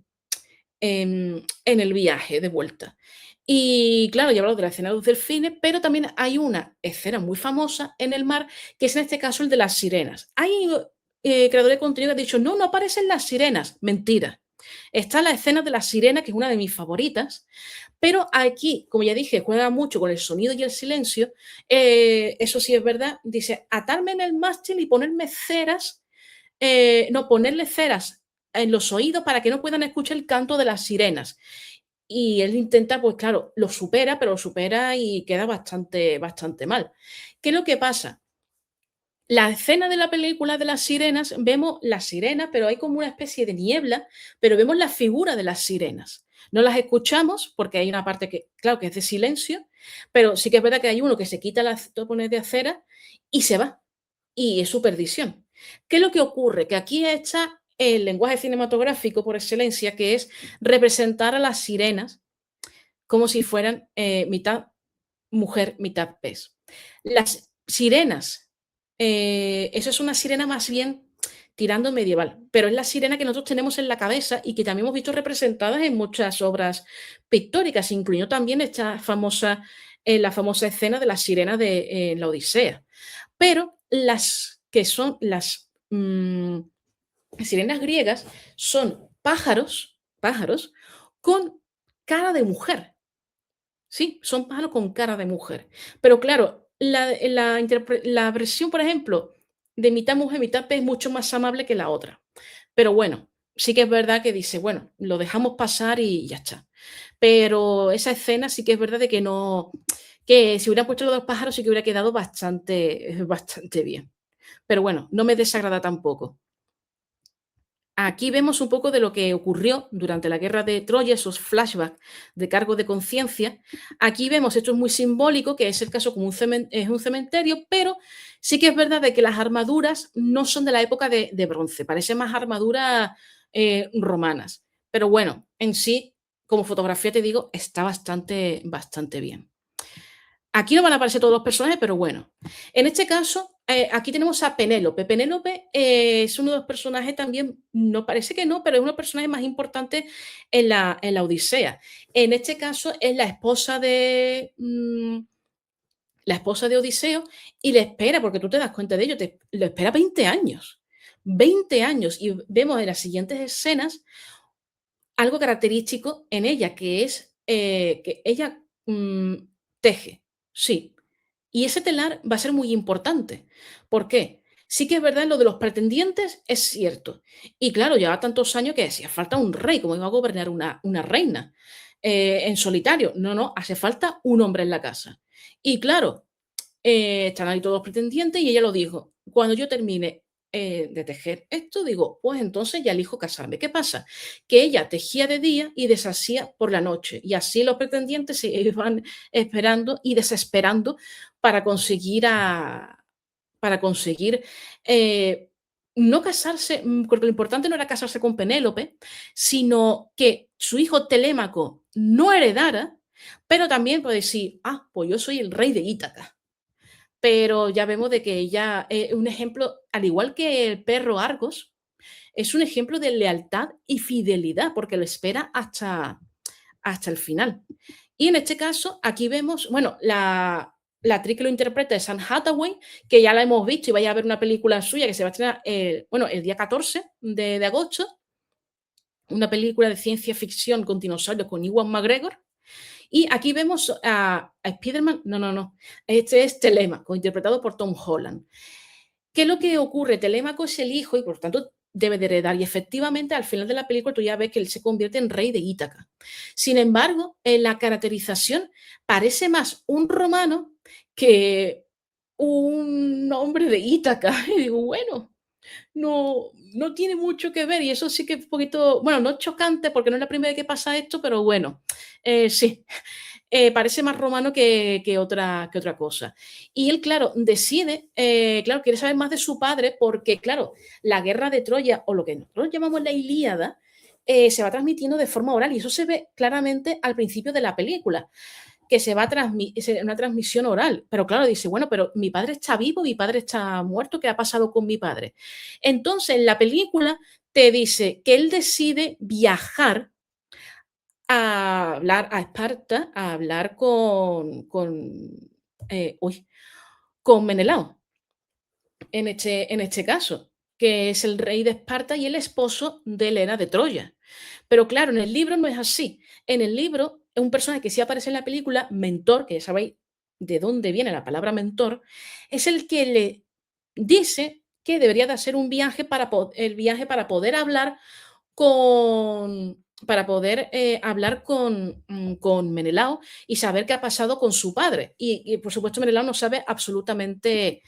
en el viaje de vuelta. Y claro, ya hablado de la escena de los delfines, pero también hay una escena muy famosa en el mar, que es en este caso el de las sirenas. Hay creadores de contenido que han dicho, no, no aparecen las sirenas. Mentira. Está la escena de las sirenas, que es una de mis favoritas, pero aquí, como ya dije, juega mucho con el sonido y el silencio. Eso sí es verdad. Dice, atarme en el mástil y ponerme ceras, no, ponerle ceras en los oídos para que no puedan escuchar el canto de las sirenas. Y él intenta, pues claro, lo supera, pero lo supera y queda bastante mal. ¿Qué es lo que pasa? La escena de la película de las sirenas, vemos las sirenas, pero hay como una especie de niebla, pero vemos la figura de las sirenas. No las escuchamos porque hay una parte que, claro, que es de silencio, pero sí que es verdad que hay uno que se quita las topones de acera y se va. Y es su perdición. ¿Qué es lo que ocurre? Que aquí está el lenguaje cinematográfico por excelencia, que es representar a las sirenas como si fueran mitad mujer, mitad pez. Las sirenas, eso es una sirena más bien tirando medieval, pero es la sirena que nosotros tenemos en la cabeza y que también hemos visto representadas en muchas obras pictóricas, incluyendo también la famosa escena de la sirena de la Odisea. Pero las que son las sirenas griegas son pájaros con cara de mujer. Sí, son pájaros con cara de mujer. Pero claro, la versión, por ejemplo, de mitad mujer, mitad pez es mucho más amable que la otra. Pero bueno, sí que es verdad que dice, bueno, lo dejamos pasar y ya está. Pero esa escena sí que es verdad de que no, que si hubieran puesto los dos pájaros sí que hubiera quedado bastante bien. Pero bueno, no me desagrada tampoco. Aquí vemos un poco de lo que ocurrió durante la guerra de Troya, esos flashbacks de cargo de conciencia. Aquí vemos, esto es muy simbólico, que es el caso como es un cementerio, pero sí que es verdad de que las armaduras no son de la época de bronce, parecen más armaduras romanas. Pero bueno, en sí, como fotografía te digo, está bastante bien. Aquí no van a aparecer todos los personajes, pero bueno. En este caso, aquí tenemos a Penélope. Penélope es uno de los personajes también, no parece que no, pero es uno de los personajes más importantes en la Odisea. En este caso es la esposa de Odiseo y le espera, porque tú te das cuenta de ello, le espera 20 años. 20 años. Y vemos en las siguientes escenas algo característico en ella, que es que ella teje, sí. Y ese telar va a ser muy importante. ¿Por qué? Sí que es verdad, lo de los pretendientes es cierto. Y claro, lleva tantos años que hacía falta un rey, como iba a gobernar una reina en solitario. No, no, hace falta un hombre en la casa. Y claro, están ahí todos los pretendientes y ella lo dijo, cuando yo termine de tejer esto, digo, pues entonces ya elijo casarme. ¿Qué pasa? Que ella tejía de día y deshacía por la noche. Y así los pretendientes se iban esperando y desesperando para conseguir para conseguir no casarse, porque lo importante no era casarse con Penélope, sino que su hijo Telémaco no heredara, pero también puede decir, pues yo soy el rey de Ítaca. Pero ya vemos de que ella es un ejemplo, al igual que el perro Argos, es un ejemplo de lealtad y fidelidad, porque lo espera hasta el final. Y en este caso, aquí vemos, bueno, la actriz que lo interpreta es Anne Hathaway, que ya la hemos visto y vaya a ver una película suya que se va a estrenar el día 14 de agosto, una película de ciencia ficción con dinosaurios con Ewan McGregor. Y aquí vemos a Spider-Man, no, este es Telémaco, interpretado por Tom Holland. ¿Qué es lo que ocurre? Telémaco es el hijo y por tanto debe de heredar. Y efectivamente, al final de la película tú ya ves que él se convierte en rey de Ítaca. Sin embargo, en la caracterización parece más un romano que un hombre de Ítaca. Y digo, bueno, no tiene mucho que ver. Y eso sí que es un poquito, bueno, no chocante porque no es la primera vez que pasa esto, pero bueno, sí. Parece más romano que otra cosa. Y él, claro, decide, claro, quiere saber más de su padre porque, claro, la guerra de Troya, o lo que nosotros llamamos la Ilíada, se va transmitiendo de forma oral y eso se ve claramente al principio de la película, que se va a transmitir una transmisión oral. Pero claro, dice, bueno, pero mi padre está vivo, mi padre está muerto, ¿qué ha pasado con mi padre? Entonces, en la película te dice que él decide viajar a hablar a Esparta, a hablar con Menelao, en este caso, que es el rey de Esparta y el esposo de Helena de Troya. Pero claro, en el libro no es así. En el libro, un personaje que sí aparece en la película, Mentor, que ya sabéis de dónde viene la palabra mentor, es el que le dice que debería de hacer un viaje el viaje para poder hablar con Menelao y saber qué ha pasado con su padre. Y, por supuesto, Menelao no sabe absolutamente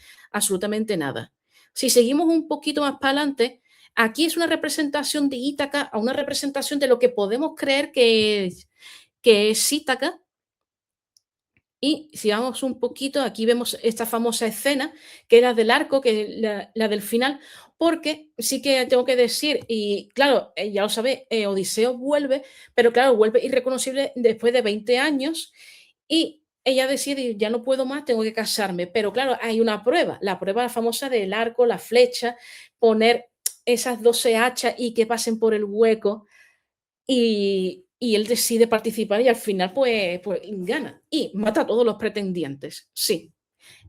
nada. Si seguimos un poquito más para adelante, aquí es una representación de Ítaca a una representación de lo que podemos creer que es Ítaca. Y si vamos un poquito, aquí vemos esta famosa escena, que es la del arco, que es la del final, porque sí que tengo que decir, y claro, ya lo sabéis, Odiseo vuelve, pero claro, vuelve irreconocible después de 20 años, y ella decide, ya no puedo más, tengo que casarme. Pero claro, hay una prueba, la prueba famosa del arco, la flecha, poner esas 12 hachas y que pasen por el hueco. Y él decide participar y al final, pues gana y mata a todos los pretendientes. Sí,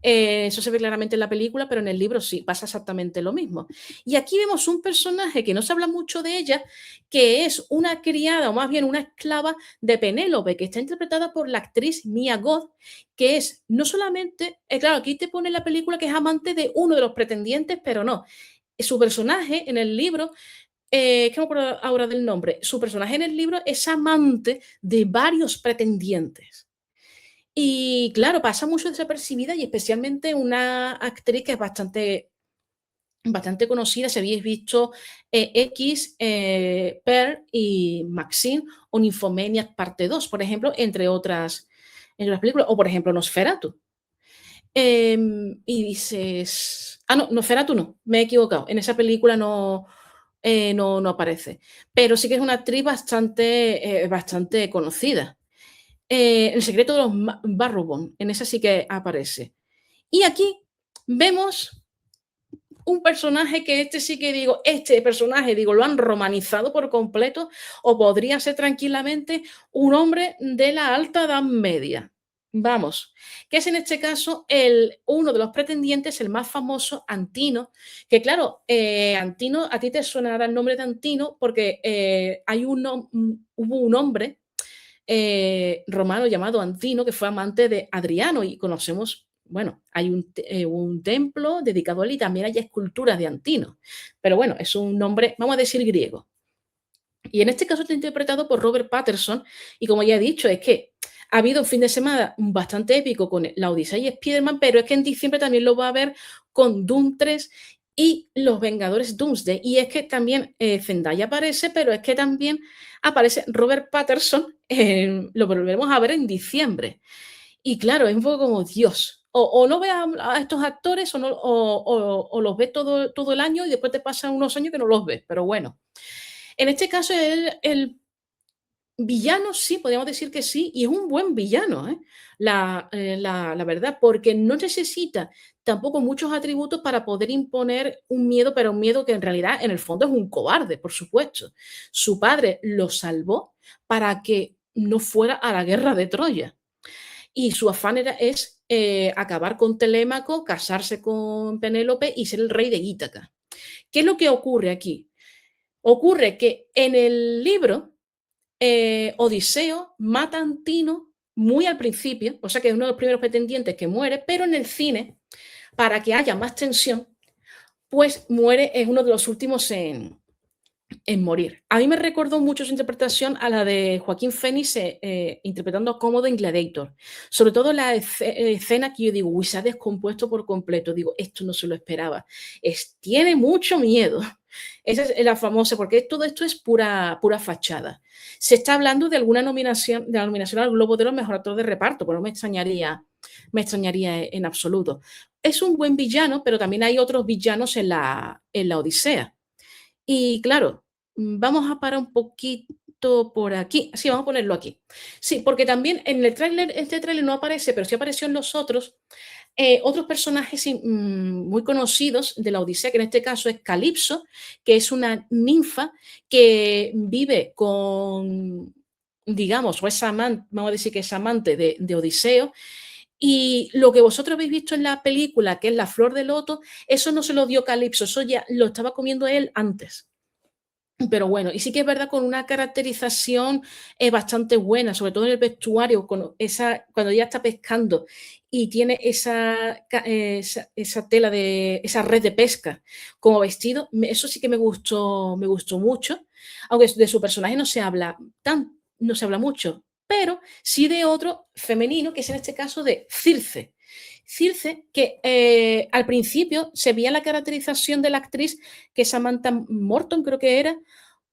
eso se ve claramente en la película, pero en el libro sí, pasa exactamente lo mismo. Y aquí vemos un personaje que no se habla mucho de ella, que es una criada, o más bien una esclava de Penélope, que está interpretada por la actriz Mia Goth, que es no solamente, claro, aquí te pone en la película que es amante de uno de los pretendientes, pero no. Su personaje en el libro que no me acuerdo ahora del nombre, su personaje en el libro es amante de varios pretendientes. Y claro, pasa mucho desapercibida y especialmente una actriz que es bastante conocida, si habéis visto X, Pearl y Maxine o Nymphomaniac parte 2, por ejemplo, entre otras películas, o por ejemplo Nosferatu. Y dices, no, Nosferatu no, me he equivocado, en esa película no aparece. Pero sí que es una actriz bastante conocida. El secreto de los Barrowborn, en esa sí que aparece. Y aquí vemos un personaje que sí que digo, lo han romanizado por completo, o podría ser tranquilamente un hombre de la alta edad media. Vamos, que es en este caso uno de los pretendientes, el más famoso, Antino, que claro, Antino, a ti te sonará el nombre de Antino porque hubo un hombre romano llamado Antino que fue amante de Adriano y conocemos, bueno, hay un templo dedicado a él y también hay esculturas de Antino, pero bueno, es un nombre, vamos a decir, griego. Y en este caso está interpretado por Robert Pattinson y como ya he dicho, es que ha habido un fin de semana bastante épico con la Odisea y Spider-Man, pero es que en diciembre también lo va a ver con Doom 3 y los Vengadores Doomsday. Y es que también Zendaya aparece, pero es que también aparece Robert Pattinson, lo volveremos a ver en diciembre. Y claro, es un poco como Dios. O no ves a estos actores o los ves todo el año y después te pasan unos años que no los ves. Pero bueno, en este caso el villano sí, podríamos decir que sí, y es un buen villano, ¿eh? La verdad, porque no necesita tampoco muchos atributos para poder imponer un miedo, pero un miedo que en realidad, en el fondo, es un cobarde, por supuesto. Su padre lo salvó para que no fuera a la guerra de Troya. Y su afán es acabar con Telémaco, casarse con Penélope y ser el rey de Ítaca. ¿Qué es lo que ocurre aquí? Ocurre que en el libro Odiseo mata a Antino muy al principio, o sea que es uno de los primeros pretendientes que muere, pero en el cine, para que haya más tensión, pues muere, es uno de los últimos en morir. A mí me recordó mucho su interpretación a la de Joaquín Phoenix interpretando a Cómodo en Gladiator. Sobre todo la escena que yo digo, uy, se ha descompuesto por completo. Digo, esto no se lo esperaba. Tiene mucho miedo. Esa es la famosa, porque todo esto es pura fachada. Se está hablando de alguna nominación, de la nominación al Globo de Oro mejor actor de reparto, pero no me extrañaría en absoluto. Es un buen villano, pero también hay otros villanos en la Odisea. Y claro, vamos a parar un poquito por aquí. Sí, vamos a ponerlo aquí. Sí, porque también en el tráiler, este tráiler no aparece, pero sí apareció en los otros personajes muy conocidos de la Odisea, que en este caso es Calipso, que es una ninfa que vive con, digamos, o es amante, vamos a decir que es amante de Odiseo. Y lo que vosotros habéis visto en la película, que es la flor de loto, eso no se lo dio Calipso, eso ya lo estaba comiendo él antes. Pero bueno, y sí que es verdad con una caracterización bastante buena, sobre todo en el vestuario, cuando ella está pescando y tiene esa tela esa red de pesca como vestido, eso sí que me gustó mucho, aunque de su personaje no se habla mucho, pero sí de otro femenino, que es en este caso de Circe. Circe, que al principio se veía la caracterización de la actriz, que es Samantha Morton, creo que era,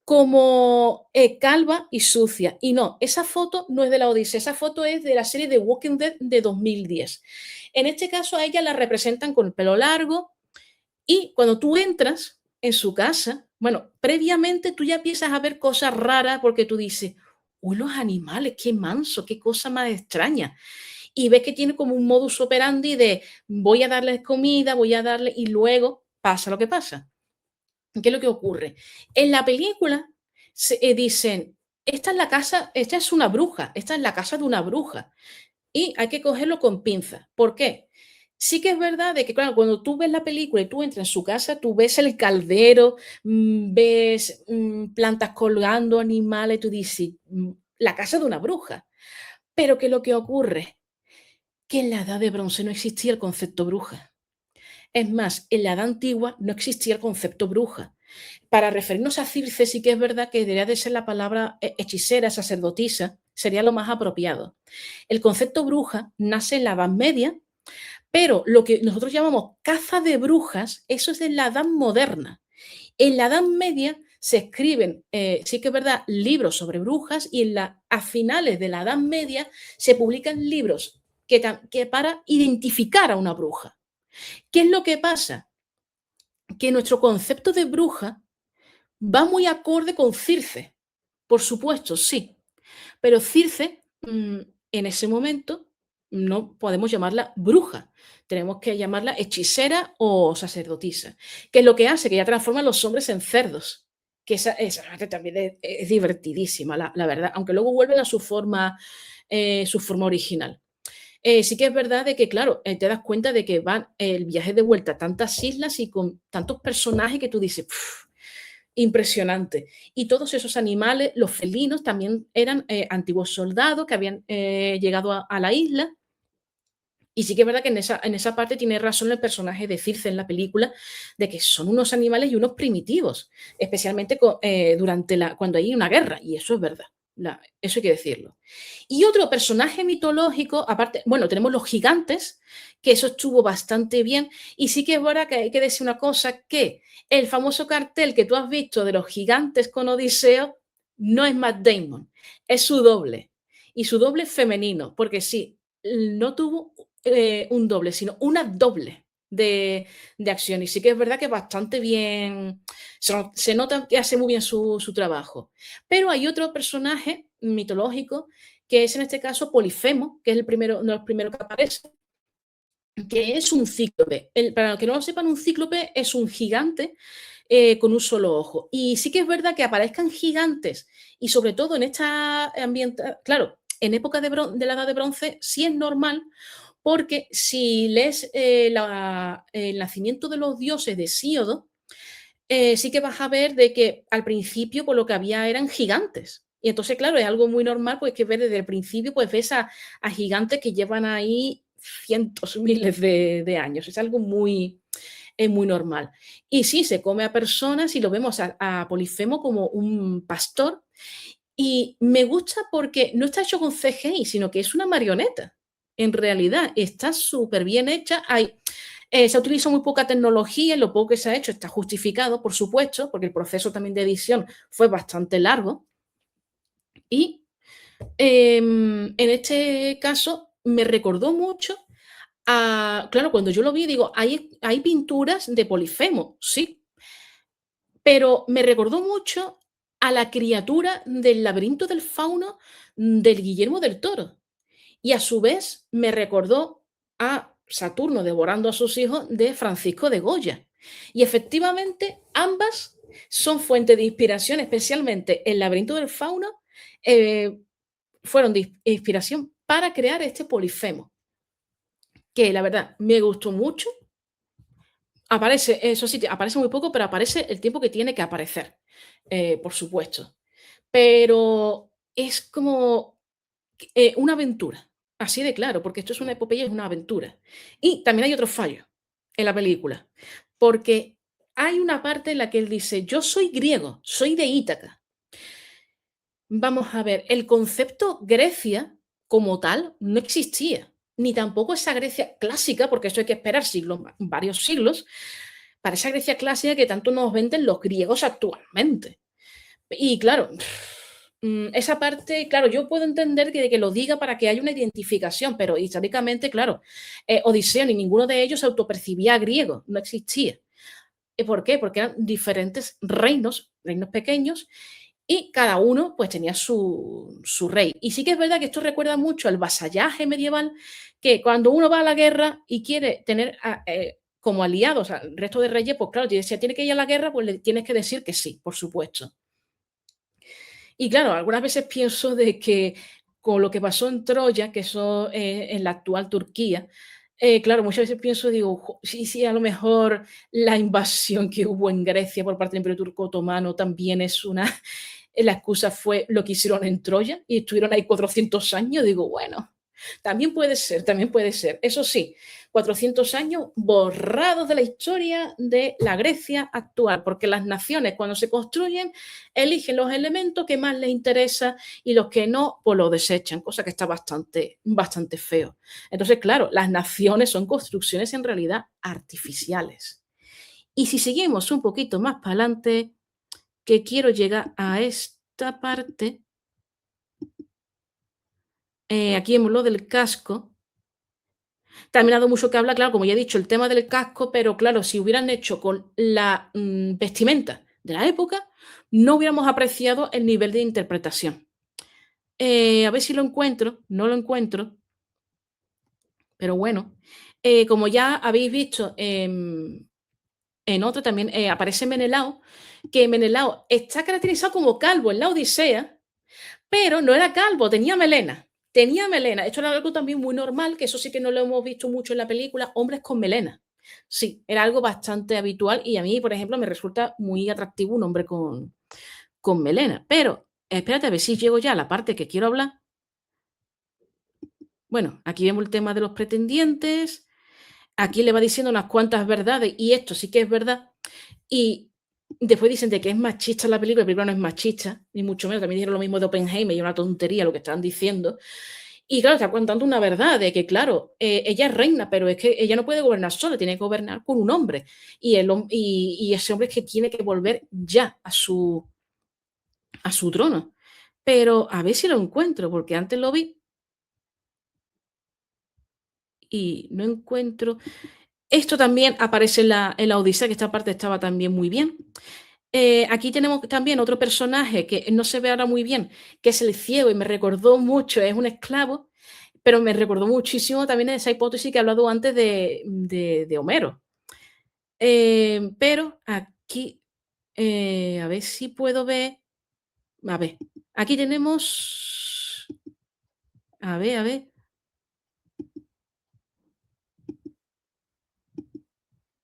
como calva y sucia. Y no, esa foto no es de la Odisea, esa foto es de la serie de Walking Dead de 2010. En este caso a ella la representan con el pelo largo y cuando tú entras en su casa, bueno, previamente tú ya empiezas a ver cosas raras porque tú dices, uy, los animales, qué manso, qué cosa más extraña. Y ves que tiene como un modus operandi de voy a darles comida, voy a darle, y luego pasa lo que pasa. ¿Qué es lo que ocurre? En la película dicen, esta es una bruja, esta es la casa de una bruja. Y hay que cogerlo con pinzas. ¿Por qué? Sí que es verdad de que, claro, cuando tú ves la película y tú entras en su casa, tú ves el caldero, ves plantas colgando, animales, tú dices, la casa de una bruja. Pero ¿qué es lo que ocurre? Que en la Edad de Bronce no existía el concepto bruja. Es más, en la Edad Antigua no existía el concepto bruja. Para referirnos a Circe sí que es verdad que debería de ser la palabra hechicera, sacerdotisa, sería lo más apropiado. El concepto bruja nace en la Edad Media, pero lo que nosotros llamamos caza de brujas, eso es de la Edad Moderna. En la Edad Media se escriben, sí que es verdad, libros sobre brujas y a finales de la Edad Media se publican libros que para identificar a una bruja. ¿Qué es lo que pasa? Que nuestro concepto de bruja va muy acorde con Circe, por supuesto, sí, pero Circe en ese momento no podemos llamarla bruja, tenemos que llamarla hechicera o sacerdotisa, que es lo que hace que ella transforma a los hombres en cerdos, que esa parte también es divertidísima, la verdad, aunque luego vuelven a su forma original. Sí que es verdad de que, claro, te das cuenta de que van el viaje de vuelta a tantas islas y con tantos personajes que tú dices, impresionante. Y todos esos animales, los felinos, también eran antiguos soldados que habían llegado a la isla. Y sí que es verdad que en esa parte tiene razón el personaje de Circe en la película, de que son unos animales y unos primitivos, especialmente cuando hay una guerra, y eso es verdad. Eso hay que decirlo. Y otro personaje mitológico, aparte, bueno, tenemos los gigantes, que eso estuvo bastante bien. Y sí que es verdad que hay que decir una cosa, que el famoso cartel que tú has visto de los gigantes con Odiseo no es Matt Damon, es su doble. Y su doble femenino, porque sí, no tuvo un doble, sino una doble de acción. Y sí que es verdad que bastante bien, se nota que hace muy bien su trabajo. Pero hay otro personaje mitológico, que es en este caso Polifemo, que es el primero, uno de los primeros que aparece, que es un cíclope. Para los que no lo sepan, un cíclope es un gigante con un solo ojo. Y sí que es verdad que aparezcan gigantes, y sobre todo en esta ambiente, claro, en época de la Edad de Bronce sí es normal, porque si lees el nacimiento de los dioses de Hesíodo, sí que vas a ver de que al principio por lo que había eran gigantes. Y entonces, claro, es algo muy normal pues que ver desde el principio, pues ves a gigantes que llevan ahí cientos, miles de años. Es algo muy normal. Y sí, se come a personas y lo vemos a Polifemo como un pastor. Y me gusta porque no está hecho con CGI, sino que es una marioneta. En realidad está súper bien hecha. Se ha utilizado muy poca tecnología, y lo poco que se ha hecho está justificado, por supuesto, porque el proceso también de edición fue bastante largo. Y en este caso me recordó mucho claro, cuando yo lo vi, digo, hay pinturas de Polifemo, sí, pero me recordó mucho a la criatura del laberinto del fauno del Guillermo del Toro. Y a su vez me recordó a Saturno devorando a sus hijos de Francisco de Goya. Y efectivamente ambas son fuente de inspiración, especialmente el laberinto del fauno, fueron de inspiración para crear este Polifemo, que la verdad me gustó mucho. Aparece, eso sí, aparece muy poco, pero aparece el tiempo que tiene que aparecer, por supuesto. Pero es como una aventura, así de claro, porque esto es una epopeya, es una aventura. Y también hay otro fallo en la película, porque hay una parte en la que él dice, yo soy griego, soy de Ítaca. Vamos a ver, el concepto Grecia como tal no existía, ni tampoco esa Grecia clásica, porque eso hay que esperar siglos, varios siglos, para esa Grecia clásica que tanto nos venden los griegos actualmente. Y claro, esa parte, claro, yo puedo entender que lo diga para que haya una identificación, pero históricamente, claro, Odiseo ni ninguno de ellos se autopercibía griego, no existía. ¿Y por qué? Porque eran diferentes reinos pequeños, y cada uno pues tenía su rey. Y sí que es verdad que esto recuerda mucho al vasallaje medieval, que cuando uno va a la guerra y quiere tener como aliados al resto de reyes, pues claro, si tiene que ir a la guerra, pues le tienes que decir que sí, por supuesto. Y claro, algunas veces pienso de que con lo que pasó en Troya, que eso en la actual Turquía, claro, muchas veces pienso, digo, sí, a lo mejor la invasión que hubo en Grecia por parte del Imperio Turco Otomano también es la excusa fue lo que hicieron en Troya y estuvieron ahí 400 años, digo, bueno, también puede ser, también puede ser. Eso sí, 400 años borrados de la historia de la Grecia actual, porque las naciones cuando se construyen eligen los elementos que más les interesa y los que no, pues los desechan, cosa que está bastante feo. Entonces, claro, las naciones son construcciones en realidad artificiales. Y si seguimos un poquito más para adelante, que quiero llegar a esta parte, aquí en lo del casco, también ha dado mucho que hablar, claro, como ya he dicho, el tema del casco, pero claro, si hubieran hecho con la vestimenta de la época, no hubiéramos apreciado el nivel de interpretación. A ver si lo encuentro, no lo encuentro, pero bueno, como ya habéis visto en otro también aparece Menelao, que Menelao está caracterizado como calvo en la Odisea, pero no era calvo, tenía melena. Tenía melena. Esto era algo también muy normal, que eso sí que no lo hemos visto mucho en la película, hombres con melena. Sí, era algo bastante habitual y a mí, por ejemplo, me resulta muy atractivo un hombre con melena. Pero, espérate a ver si llego ya a la parte que quiero hablar. Bueno, aquí vemos el tema de los pretendientes. Aquí le va diciendo unas cuantas verdades y esto sí que es verdad. Y Después dicen de que es machista la película no es machista, ni mucho menos. También dijeron lo mismo de Oppenheimer, y una tontería lo que estaban diciendo. Y claro, está contando una verdad de que, claro, ella es reina, pero es que ella no puede gobernar sola, tiene que gobernar con un hombre. Y ese hombre es que tiene que volver ya a su trono. Pero a ver si lo encuentro, porque antes lo vi y no encuentro. Esto también aparece en la Odisea, que esta parte estaba también muy bien. Aquí tenemos también otro personaje que no se ve ahora muy bien, que es el ciego, y me recordó mucho, es un esclavo, pero me recordó muchísimo también de esa hipótesis que he hablado antes de Homero. Pero aquí, a ver si puedo ver. A ver, aquí tenemos. A ver.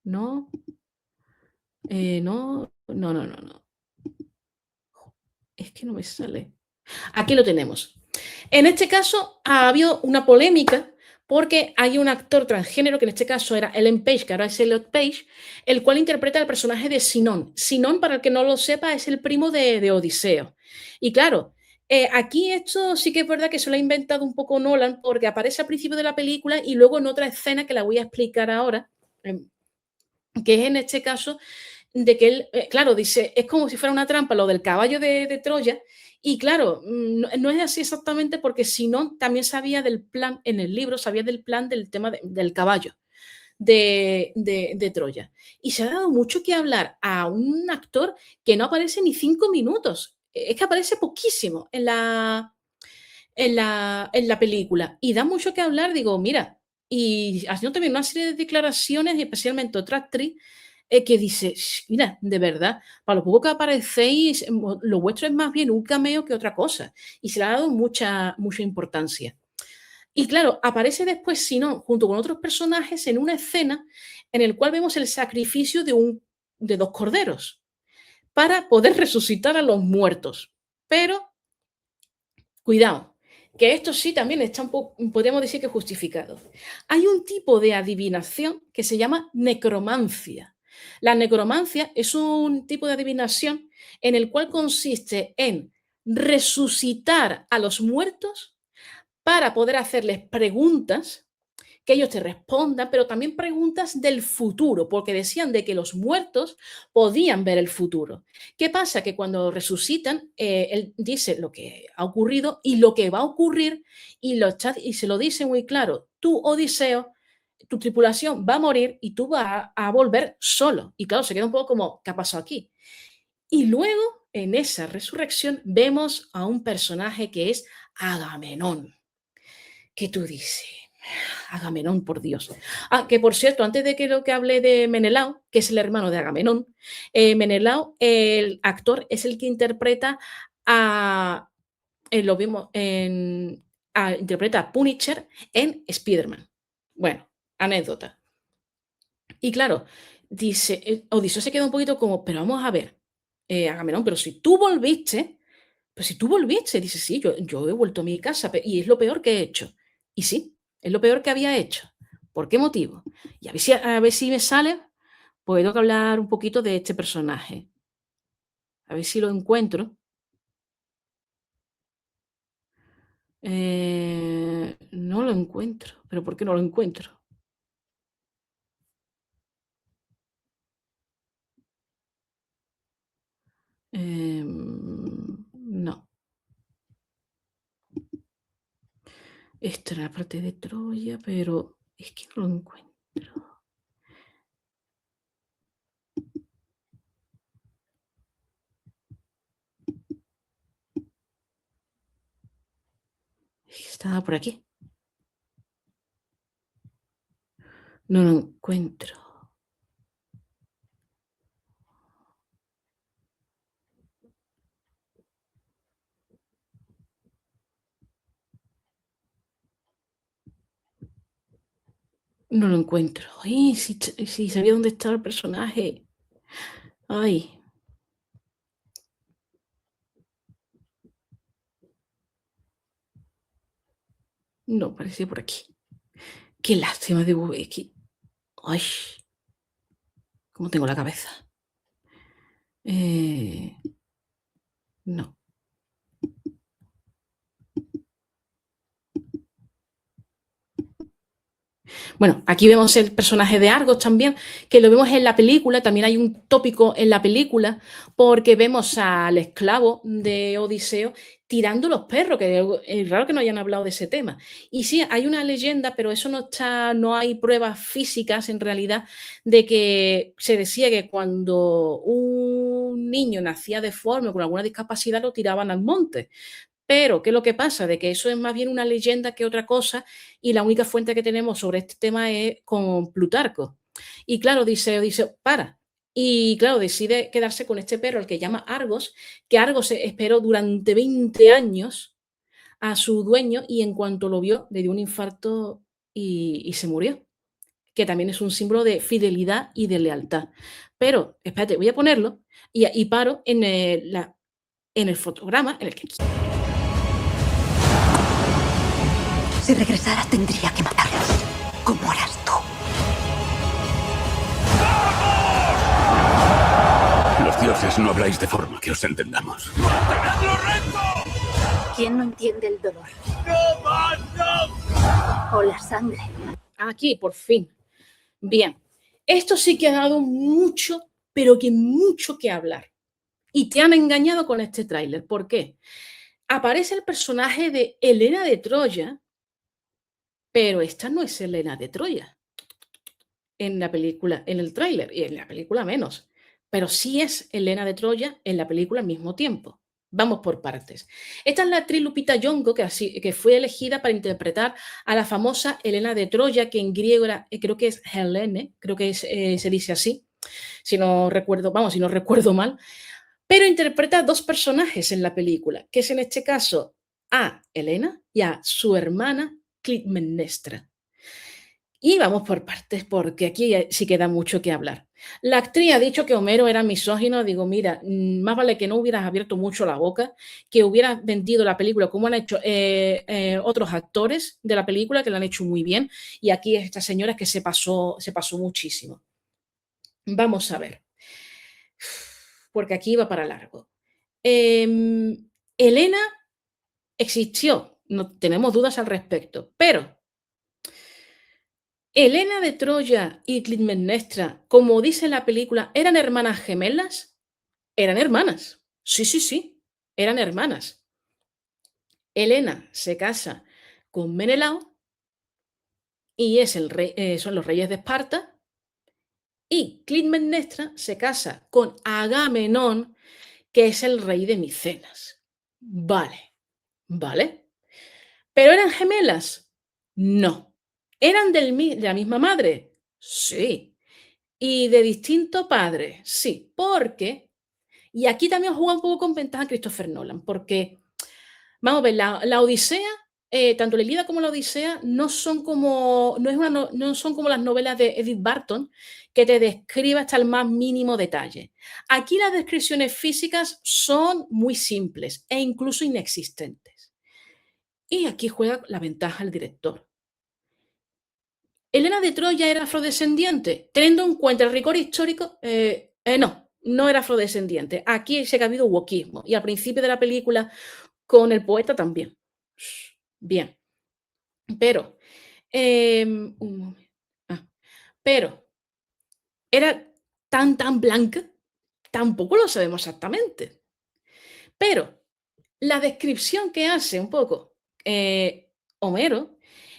No, no. Es que no me sale. Aquí lo tenemos. En este caso ha habido una polémica porque hay un actor transgénero, que en este caso era Ellen Page, que ahora es Elliot Page, el cual interpreta el personaje de Sinón. Sinón, para el que no lo sepa, es el primo de Odiseo. Y claro, aquí esto sí que es verdad que se lo ha inventado un poco Nolan, porque aparece al principio de la película y luego en otra escena que la voy a explicar ahora, que es en este caso de que él, claro, dice, es como si fuera una trampa lo del caballo de Troya, y claro, no es así exactamente, porque si no, también sabía del plan, en el libro sabía del plan del tema del caballo de Troya. Y se ha dado mucho que hablar a un actor que no aparece ni 5 minutos, es que aparece poquísimo en la película, y da mucho que hablar, digo, mira, y haciendo también una serie de declaraciones, y especialmente otra actriz, que dice, mira, de verdad, para lo poco que aparecéis, lo vuestro es más bien un cameo que otra cosa, y se le ha dado mucha importancia. Y claro, aparece después Sinón junto con otros personajes en una escena en el cual vemos el sacrificio de 2 corderos para poder resucitar a los muertos. Pero cuidado, que esto sí también está podríamos decir que justificado. Hay un tipo de adivinación que se llama necromancia. La necromancia es un tipo de adivinación en el cual consiste en resucitar a los muertos para poder hacerles preguntas que ellos te respondan, pero también preguntas del futuro, porque decían de que los muertos podían ver el futuro. ¿Qué pasa? Que cuando resucitan, él dice lo que ha ocurrido y lo que va a ocurrir, y se lo dice muy claro: tú, Odiseo, tu tripulación va a morir y tú vas a volver solo. Y claro, se queda un poco como, ¿qué ha pasado aquí? Y luego, en esa resurrección, vemos a un personaje que es Agamenón, que tú dices, Agamenón, por Dios. Que por cierto, antes de que lo que hable de Menelao, que es el hermano de Agamenón, Menelao, el actor, es el que interpreta a, lo vimos interpreta a Punisher en Spider-Man. Bueno, anécdota. Y claro, dice, Odiseo se queda un poquito como, pero vamos a ver, Agamenón, pero si tú volviste, dice, sí, yo he vuelto a mi casa, y es lo peor que he hecho. Y sí, es lo peor que había hecho. ¿Por qué motivo? Y a ver si me sale, pues tengo que hablar un poquito de este personaje. A ver si lo encuentro. No lo encuentro. ¿Pero por qué no lo encuentro? No. Esta era la parte de Troya, pero es que no lo encuentro. Estaba por aquí. No lo encuentro. No lo encuentro. Ay, si sabía dónde estaba el personaje. Ay. No, aparecía por aquí. Qué lástima de Bubeki. Ay, cómo tengo la cabeza. No. Bueno, aquí vemos el personaje de Argos también, que lo vemos en la película, también hay un tópico en la película, porque vemos al esclavo de Odiseo tirando los perros, que es raro que no hayan hablado de ese tema. Y sí, hay una leyenda, pero eso no está, no hay pruebas físicas en realidad de que se decía que cuando un niño nacía deforme o con alguna discapacidad lo tiraban al monte. Pero, ¿qué es lo que pasa? De que eso es más bien una leyenda que otra cosa, y la única fuente que tenemos sobre este tema es con Plutarco. Y claro, dice, para. Y claro, decide quedarse con este perro, el que llama Argos, que Argos esperó durante 20 años a su dueño y en cuanto lo vio, le dio un infarto y se murió, que también es un símbolo de fidelidad y de lealtad. Pero, espérate, voy a ponerlo y paro en el fotograma en el que Si regresara, tendría que matarlos. Como harás tú. Los dioses no habláis de forma que os entendamos. ¿Quién no entiende el dolor? O la sangre. aquí, por fin. Bien, esto sí que ha dado mucho, pero que mucho que hablar. Y te han engañado con este tráiler. ¿Por qué? Aparece el personaje de Helena de Troya, pero esta no es Helena de Troya en la película, en el tráiler, y en la película menos. Pero sí es Helena de Troya en la película al mismo tiempo. Vamos por partes. Esta es la actriz Lupita Nyong'o, que fue elegida para interpretar a la famosa Helena de Troya, que en griego era, creo que es Helene, creo que se dice así, si no recuerdo, vamos, si no recuerdo mal, pero interpreta a dos personajes en la película, que es en este caso a Helena y a su hermana Clitemnestra. Y vamos por partes, porque aquí sí queda mucho que hablar. La actriz ha dicho que Homero era misógino. Digo, mira, más vale que no hubieras abierto mucho la boca, que hubieras vendido la película como han hecho otros actores de la película, que lo han hecho muy bien. Y aquí esta señora es que se pasó muchísimo. Vamos a ver, porque aquí va para largo. Helena existió, no tenemos dudas al respecto, pero Helena de Troya y Clitemnestra, como dice la película, ¿eran hermanas gemelas? Eran hermanas. Sí, sí, sí, eran hermanas. Helena se casa con Menelao y es el rey, son los reyes de Esparta, y Clitemnestra se casa con Agamenón, que es el rey de Micenas. Vale, vale. ¿Pero eran gemelas? No. ¿Eran de la misma madre? Sí. ¿Y de distinto padre? Sí, porque, y aquí también juega un poco con ventaja Christopher Nolan, porque, vamos a ver, la Odisea, tanto la Ilíada como la Odisea, no son como, no son como las novelas de Edith Barton, que te describe hasta el más mínimo detalle. Aquí las descripciones físicas son muy simples e incluso inexistentes. Y aquí juega la ventaja el director. ¿Helena de Troya era afrodescendiente? Teniendo en cuenta el rigor histórico, no era afrodescendiente. Aquí sí que ha habido wokismo. Y al principio de la película, con el poeta también. Bien. Pero, un momento. Pero, ¿era tan blanca? Tampoco lo sabemos exactamente. Pero la descripción que hace un poco Homero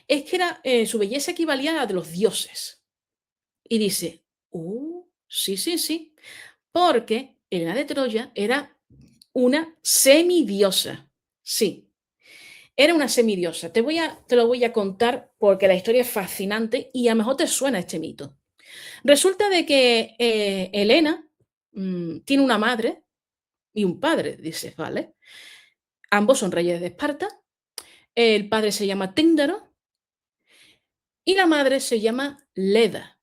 es que su belleza equivalía a la de los dioses. Y dice, sí, sí, sí, porque Helena de Troya era una semidiosa. Sí, era una semidiosa. Te lo voy a contar porque la historia es fascinante y a lo mejor te suena este mito. Resulta de que Helena tiene una madre y un padre, dices, ¿vale? Ambos son reyes de Esparta. El padre se llama Tíndaro y la madre se llama Leda.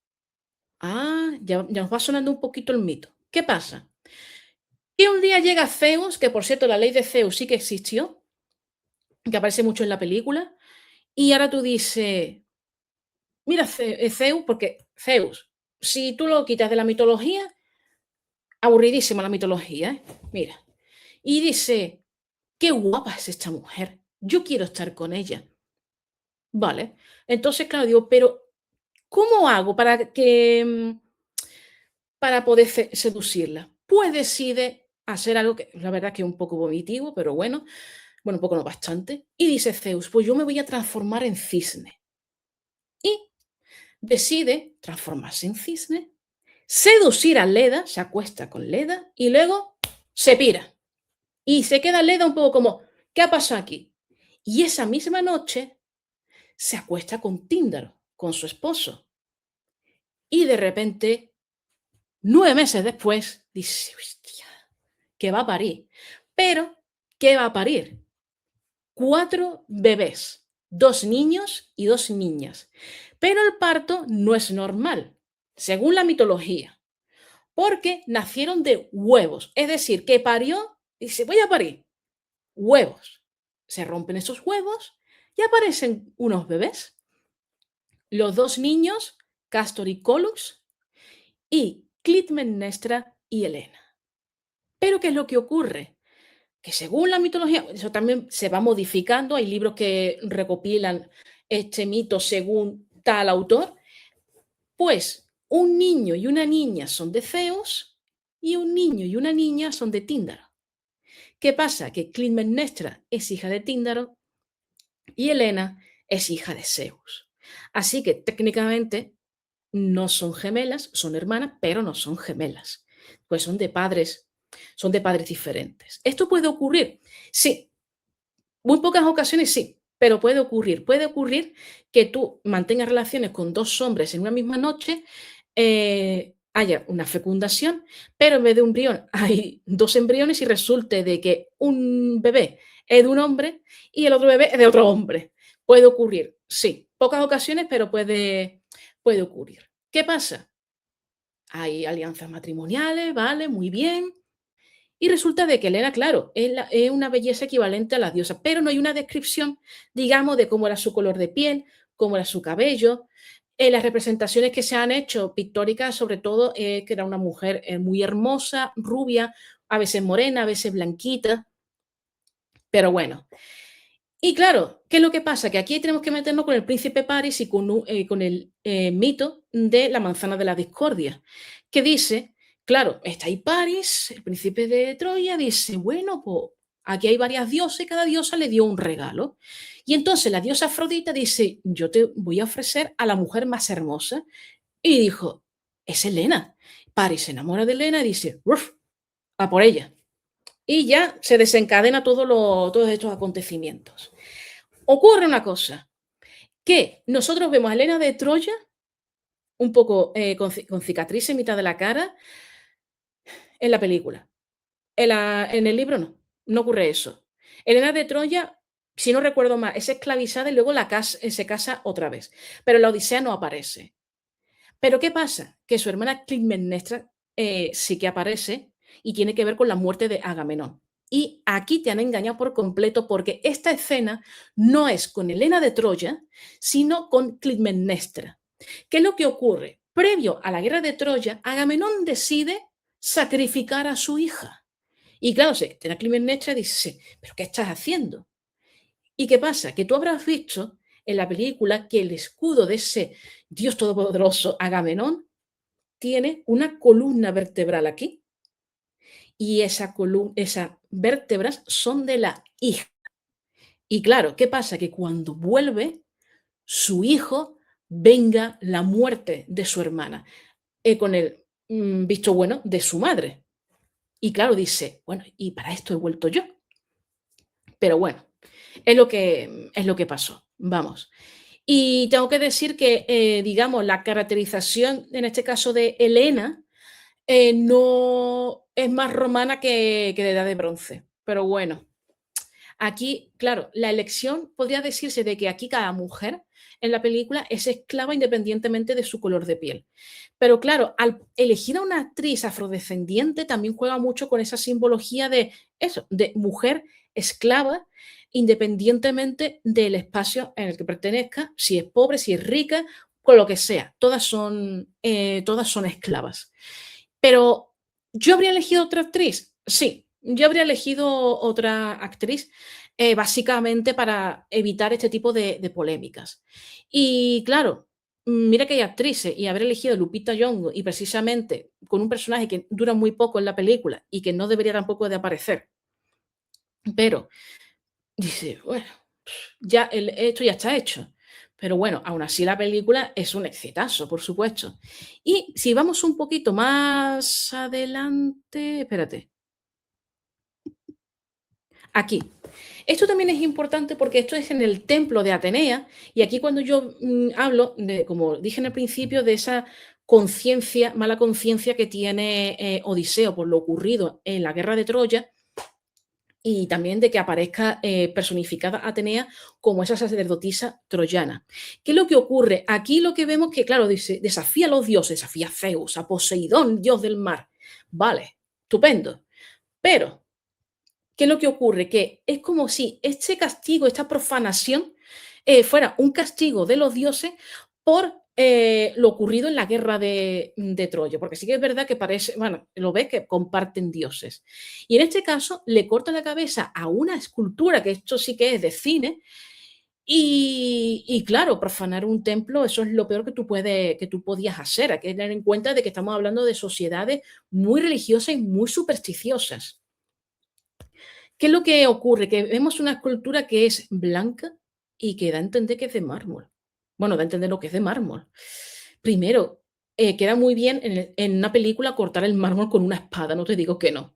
Ya nos va sonando un poquito el mito. ¿Qué pasa? Y un día llega Zeus, que por cierto la ley de Zeus sí que existió, que aparece mucho en la película, y ahora tú dices, mira Zeus, porque Zeus, si tú lo quitas de la mitología, Aburridísima la mitología, ¿eh? Mira. Y dice, qué guapa es esta mujer, yo quiero estar con ella. Vale. Entonces, claro, digo, pero ¿cómo hago para poder seducirla? Pues decide hacer algo que la verdad que es un poco vomitivo, pero bueno, un poco no bastante. Y dice Zeus, pues yo me voy a transformar en cisne. Y decide transformarse en cisne, seducir a Leda, se acuesta con Leda y luego se pira. Y se queda Leda un poco como, ¿qué ha pasado aquí? Y esa misma noche se acuesta con Tíndaro, con su esposo. Y de repente, 9 meses después, dice, hostia, que va a parir. Pero, ¿qué va a parir? 4 bebés, 2 niños y 2 niñas. Pero el parto no es normal, según la mitología, porque nacieron de huevos. Es decir, que parió y dice, voy a parir huevos. Se rompen esos huevos y aparecen unos bebés. Los 2 niños, Castor y Colus, y Clitemnestra y Helena. Pero ¿qué es lo que ocurre? Que según la mitología, eso también se va modificando, hay libros que recopilan este mito según tal autor, pues un niño y una niña son de Zeus y un niño y una niña son de Tíndaro. ¿Qué pasa? Que Clitemnestra es hija de Tíndaro y Helena es hija de Zeus. Así que técnicamente no son gemelas, son hermanas, pero no son gemelas, pues son de padres diferentes. ¿Esto puede ocurrir? Sí, muy pocas ocasiones sí, pero puede ocurrir. Puede ocurrir que tú mantengas relaciones con 2 hombres en una misma noche, haya una fecundación, pero en vez de un embrión hay 2 embriones y resulte de que un bebé es de un hombre y el otro bebé es de otro hombre. Puede ocurrir, sí. Pocas ocasiones, pero puede ocurrir. ¿Qué pasa? Hay alianzas matrimoniales, vale, muy bien. Y resulta de que Helena, claro, es una belleza equivalente a las diosas, pero no hay una descripción, digamos, de cómo era su color de piel, cómo era su cabello. Las representaciones que se han hecho pictóricas, sobre todo, que era una mujer muy hermosa, rubia, a veces morena, a veces blanquita. Pero bueno, y claro, ¿qué es lo que pasa? Que aquí tenemos que meternos con el príncipe Paris y con el mito de la manzana de la discordia, que dice, claro, está ahí Paris, el príncipe de Troya, dice, bueno, pues aquí hay varias diosas y cada diosa le dio un regalo. Y entonces la diosa Afrodita dice, yo te voy a ofrecer a la mujer más hermosa. Y dijo, es Helena. Paris se enamora de Helena y dice, "Uf, a por ella". Y ya se desencadena todos estos acontecimientos. Ocurre una cosa, que nosotros vemos a Helena de Troya un poco con cicatriz en mitad de la cara en la película. En el libro no, no ocurre eso. Helena de Troya, si no recuerdo mal, es esclavizada y luego se casa otra vez. Pero en la Odisea no aparece. Pero ¿qué pasa? Que su hermana Clitemnestra sí que aparece y tiene que ver con la muerte de Agamenón. Y aquí te han engañado por completo porque esta escena no es con Helena de Troya, sino con Clitemnestra. ¿Qué es lo que ocurre? Previo a la guerra de Troya, Agamenón decide sacrificar a su hija. Y claro, la Clitemnestra dice, ¿pero qué estás haciendo? ¿Y qué pasa? Que tú habrás visto en la película que el escudo de ese Dios todopoderoso, Agamenón, tiene una columna vertebral aquí. Y esas vértebras son de la hija. Y claro, ¿qué pasa? Que cuando vuelve, su hijo venga la muerte de su hermana, con el visto bueno de su madre. Y claro, dice, bueno, y para esto he vuelto yo. Pero bueno, es lo que pasó. Vamos. Y tengo que decir que, digamos, la caracterización, en este caso de Helena, no es más romana que de edad de bronce. Pero bueno, aquí, claro, la elección podría decirse de que aquí cada mujer en la película es esclava independientemente de su color de piel. Pero claro, al elegir a una actriz afrodescendiente también juega mucho con esa simbología de eso, de mujer esclava, independientemente del espacio en el que pertenezca, si es pobre, si es rica, con lo que sea. Todas son esclavas. Pero ¿Yo habría elegido otra actriz? Sí, yo habría elegido otra actriz, básicamente para evitar este tipo de polémicas. Y claro, mira que hay actrices, y haber elegido a Lupita Nyong'o, y precisamente con un personaje que dura muy poco en la película y que no debería tampoco de aparecer, pero dice, bueno, ya esto ya está hecho. Pero bueno, aún así la película es un exitazo, por supuesto. Y si vamos un poquito más adelante, espérate, aquí. Esto también es importante porque esto es en el templo de Atenea y aquí cuando yo hablo de, como dije en el principio, de esa conciencia, mala conciencia que tiene Odiseo por lo ocurrido en la guerra de Troya, y también de que aparezca personificada Atenea como esa sacerdotisa troyana. ¿Qué es lo que ocurre? Aquí lo que vemos que, claro, dice, desafía a los dioses, desafía a Zeus, a Poseidón, dios del mar. Vale, estupendo. Pero, ¿qué es lo que ocurre? Que es como si este castigo, esta profanación, fuera un castigo de los dioses por lo ocurrido en la guerra de Troya, porque sí que es verdad que parece, bueno, lo ves que comparten dioses. Y en este caso le corta la cabeza a una escultura, que esto sí que es de cine, y claro, profanar un templo, eso es lo peor que tú podías hacer. Hay que tener en cuenta de que estamos hablando de sociedades muy religiosas y muy supersticiosas. ¿Qué es lo que ocurre? Que vemos una escultura que es blanca y que da a entender que es de mármol. Bueno, da a entender lo que es de mármol. Primero, queda muy bien en una película cortar el mármol con una espada, no te digo que no.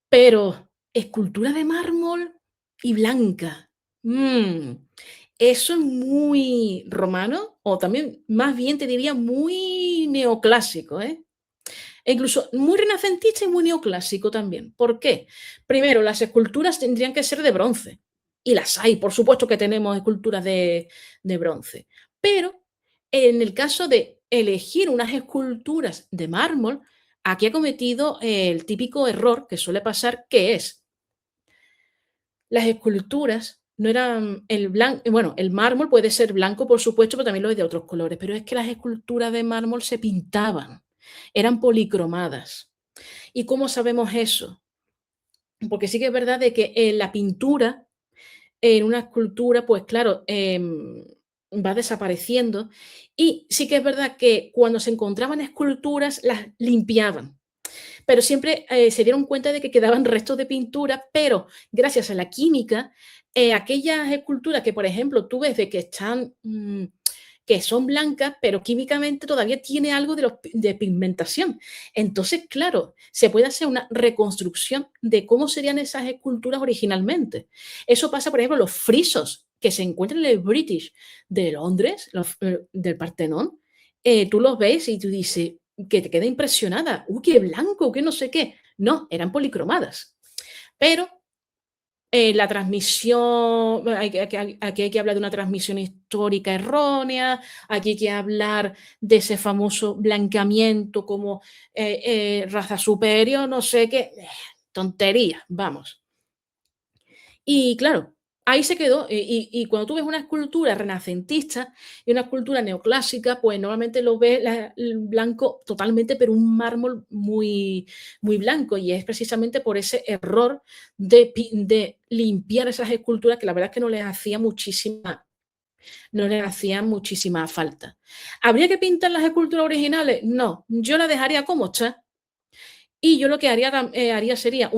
Pero escultura de mármol y blanca. Mm, eso es muy romano, o también, más bien te diría, muy neoclásico, ¿eh? E incluso muy renacentista y muy neoclásico también. ¿Por qué? Primero, las esculturas tendrían que ser de bronce. Y las hay, por supuesto que tenemos esculturas de bronce. Pero en el caso de elegir unas esculturas de mármol, aquí ha cometido el típico error que suele pasar, que es las esculturas no eran el blanco, bueno, el mármol puede ser blanco, por supuesto, pero también lo hay de otros colores, pero es que las esculturas de mármol se pintaban, eran policromadas. ¿Y cómo sabemos eso? Porque sí que es verdad de que en la pintura, en una escultura, pues claro, va desapareciendo. Y sí que es verdad que cuando se encontraban esculturas, las limpiaban. Pero siempre se dieron cuenta de que quedaban restos de pintura, pero gracias a la química, aquellas esculturas que, por ejemplo, tú ves de que están que son blancas, pero químicamente todavía tiene algo de pigmentación. Entonces, claro, se puede hacer una reconstrucción de cómo serían esas esculturas originalmente. Eso pasa, por ejemplo, los frisos que se encuentran en el British de Londres, del Partenón, tú los ves y tú dices que te queda impresionada, qué blanco, qué no sé qué. No, eran policromadas. Pero la transmisión, aquí hay que hablar de una transmisión histórica errónea, aquí hay que hablar de ese famoso blanqueamiento como raza superior, no sé qué, tontería, vamos. Y claro, ahí se quedó. Y cuando tú ves una escultura renacentista y una escultura neoclásica, pues normalmente lo ves el blanco totalmente, pero un mármol muy, muy blanco. Y es precisamente por ese error de limpiar esas esculturas que la verdad es que no les hacía muchísima falta. ¿Habría que pintar las esculturas originales? No, yo las dejaría como está. Y yo lo que haría sería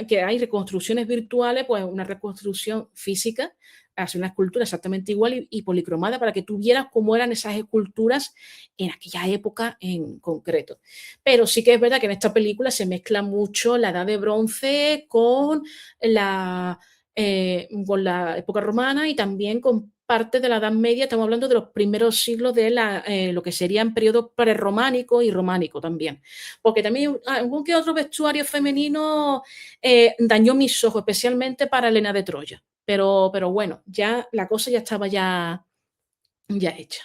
que hay reconstrucciones virtuales, pues una reconstrucción física, hacer una escultura exactamente igual y policromada para que tú vieras cómo eran esas esculturas en aquella época en concreto. Pero sí que es verdad que en esta película se mezcla mucho la edad de bronce con la época romana y también con parte de la Edad Media. Estamos hablando de los primeros siglos de lo que serían periodos prerrománico y románico también. Porque también algún que otro vestuario femenino dañó mis ojos, especialmente para Helena de Troya. Pero bueno, ya la cosa ya estaba ya hecha.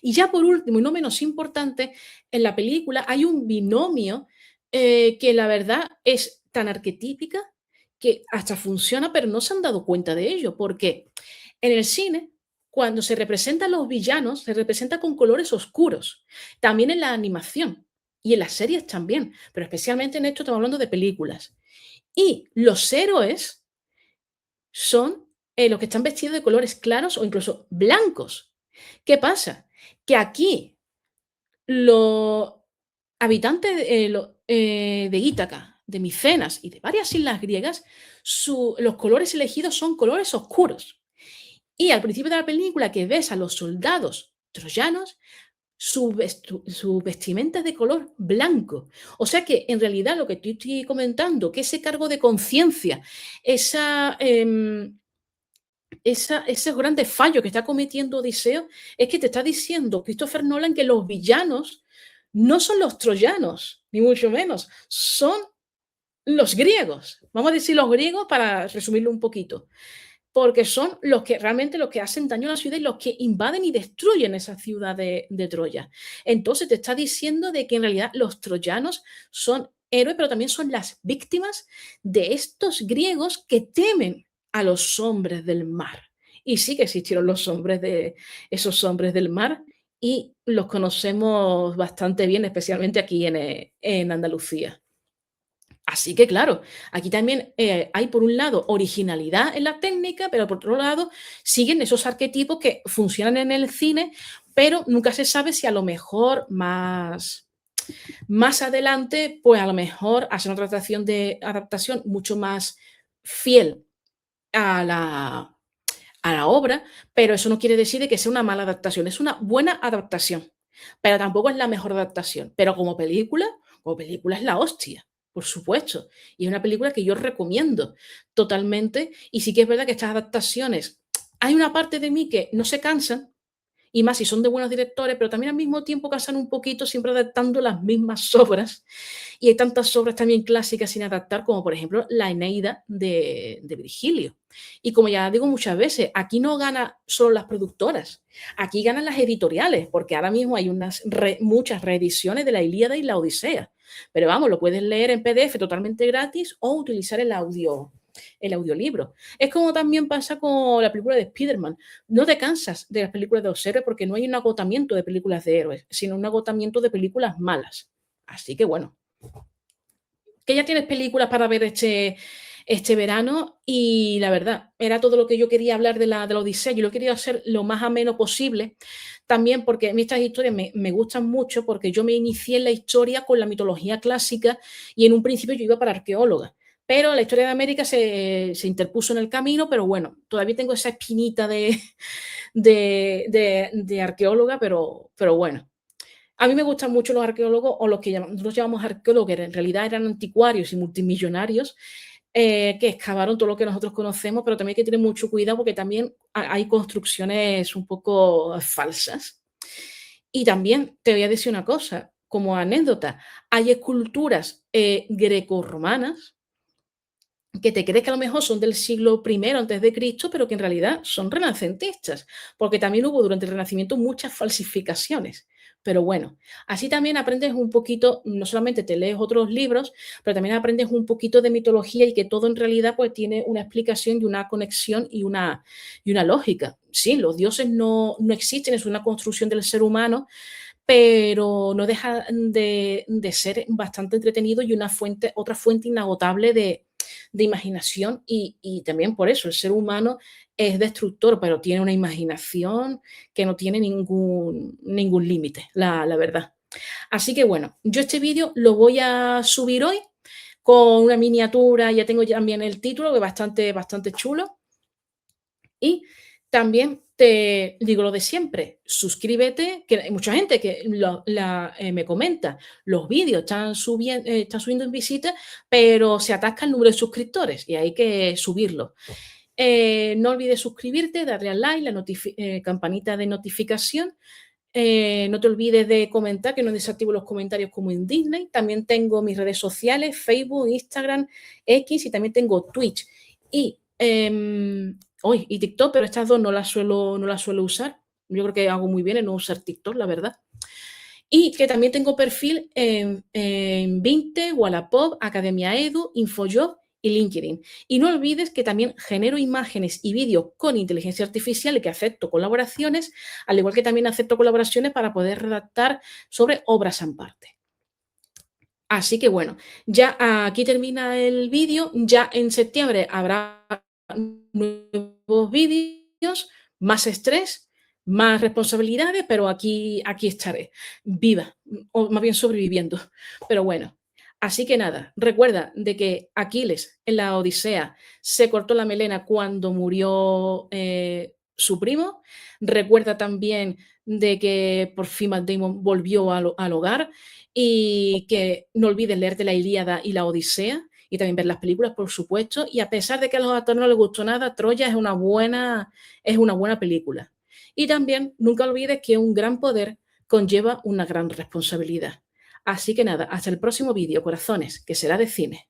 Y ya por último, y no menos importante, en la película hay un binomio que la verdad es tan arquetípica que hasta funciona, pero no se han dado cuenta de ello, porque en el cine, cuando se representan los villanos, se representa con colores oscuros, también en la animación. y en las series también, pero especialmente en esto estamos hablando de películas. Y los héroes son los que están vestidos de colores claros o incluso blancos. ¿Qué pasa? Que aquí los habitantes de Ítaca, de Micenas y de varias islas griegas, los colores elegidos son colores oscuros. Y al principio de la película que ves a los soldados troyanos, su vestimenta es de color blanco. O sea que en realidad lo que te estoy comentando, que ese cargo de conciencia, esos grandes fallos que está cometiendo Odiseo, es que te está diciendo Christopher Nolan que los villanos no son los troyanos, ni mucho menos, son los griegos. Vamos a decir los griegos para resumirlo un poquito, porque son los que realmente los que hacen daño a la ciudad y los que invaden y destruyen esa ciudad de Troya. Entonces te está diciendo de que en realidad los troyanos son héroes, pero también son las víctimas de estos griegos que temen a los hombres del mar. Y sí que existieron esos hombres del mar y los conocemos bastante bien, especialmente aquí en Andalucía. Así que claro, aquí también hay por un lado originalidad en la técnica, pero por otro lado siguen esos arquetipos que funcionan en el cine, pero nunca se sabe si a lo mejor más adelante, pues a lo mejor hacen otra adaptación mucho más fiel a la obra, pero eso no quiere decir de que sea una mala adaptación, es una buena adaptación, pero tampoco es la mejor adaptación. Pero como película es la hostia, por supuesto. Y es una película que yo recomiendo totalmente. Y sí que es verdad que estas adaptaciones, hay una parte de mí que no se cansan, y más si son de buenos directores, pero también al mismo tiempo cansan un poquito siempre adaptando las mismas obras. Y hay tantas obras también clásicas sin adaptar, como por ejemplo la Eneida de Virgilio. Y como ya digo muchas veces, aquí no ganan solo las productoras, aquí ganan las editoriales, porque ahora mismo hay muchas reediciones de la Ilíada y la Odisea. Pero vamos, lo puedes leer en PDF totalmente gratis o utilizar el audiolibro. Es como también pasa con la película de Spider-Man. No te cansas de las películas de los héroes porque no hay un agotamiento de películas de héroes, sino un agotamiento de películas malas. Así que bueno, que ya tienes películas para ver este verano y la verdad, era todo lo que yo quería hablar de la Odisea. Yo lo quería hacer lo más ameno posible, también porque a mí estas historias me gustan mucho porque yo me inicié en la historia con la mitología clásica y en un principio yo iba para arqueóloga. Pero la historia de América se interpuso en el camino, pero bueno, todavía tengo esa espinita de arqueóloga, pero bueno. A mí me gustan mucho los arqueólogos o los que nosotros llamamos arqueólogos, que en realidad eran anticuarios y multimillonarios, que excavaron todo lo que nosotros conocemos, pero también hay que tener mucho cuidado porque también hay construcciones un poco falsas. Y también te voy a decir una cosa, como anécdota, hay esculturas grecorromanas que te crees que a lo mejor son del siglo I antes de Cristo, pero que en realidad son renacentistas, porque también hubo durante el Renacimiento muchas falsificaciones. Pero bueno, así también aprendes un poquito, no solamente te lees otros libros, pero también aprendes un poquito de mitología y que todo en realidad pues tiene una explicación y una conexión y una lógica. Sí, los dioses no existen, es una construcción del ser humano, pero no deja de ser bastante entretenido y otra fuente inagotable de imaginación y también por eso el ser humano es destructor, pero tiene una imaginación que no tiene ningún límite, la verdad. Así que bueno, yo este vídeo lo voy a subir hoy con una miniatura, ya tengo también el título, que es bastante chulo. Y también te digo lo de siempre, suscríbete, que hay mucha gente que me comenta, los vídeos están subiendo en visita, pero se atasca el número de suscriptores y hay que subirlo. No olvides suscribirte, darle al like, la campanita de notificación. No te olvides de comentar, que no desactivo los comentarios como en Disney. También tengo mis redes sociales, Facebook, Instagram, X y también tengo Twitch. Y TikTok, pero estas dos no las suelo usar. Yo creo que hago muy bien en no usar TikTok, la verdad. Y que también tengo perfil en Vinte, Wallapop, Academia Edu, Infojob y LinkedIn. Y no olvides que también genero imágenes y vídeos con inteligencia artificial y que acepto colaboraciones, al igual que también acepto colaboraciones para poder redactar sobre obras en parte. Así que bueno, ya aquí termina el vídeo, ya en septiembre habrá nuevos vídeos, más estrés, más responsabilidades, pero aquí estaré, viva, o más bien sobreviviendo. Pero bueno, así que nada, recuerda de que Aquiles en la Odisea se cortó la melena cuando murió su primo. Recuerda también de que por fin Matt Damon volvió al hogar y que no olvides leerte la Ilíada y la Odisea y también ver las películas, por supuesto. Y a pesar de que a los actores no les gustó nada, Troya es una buena película. Y también nunca olvides que un gran poder conlleva una gran responsabilidad. Así que nada, hasta el próximo vídeo, corazones, que será de cine.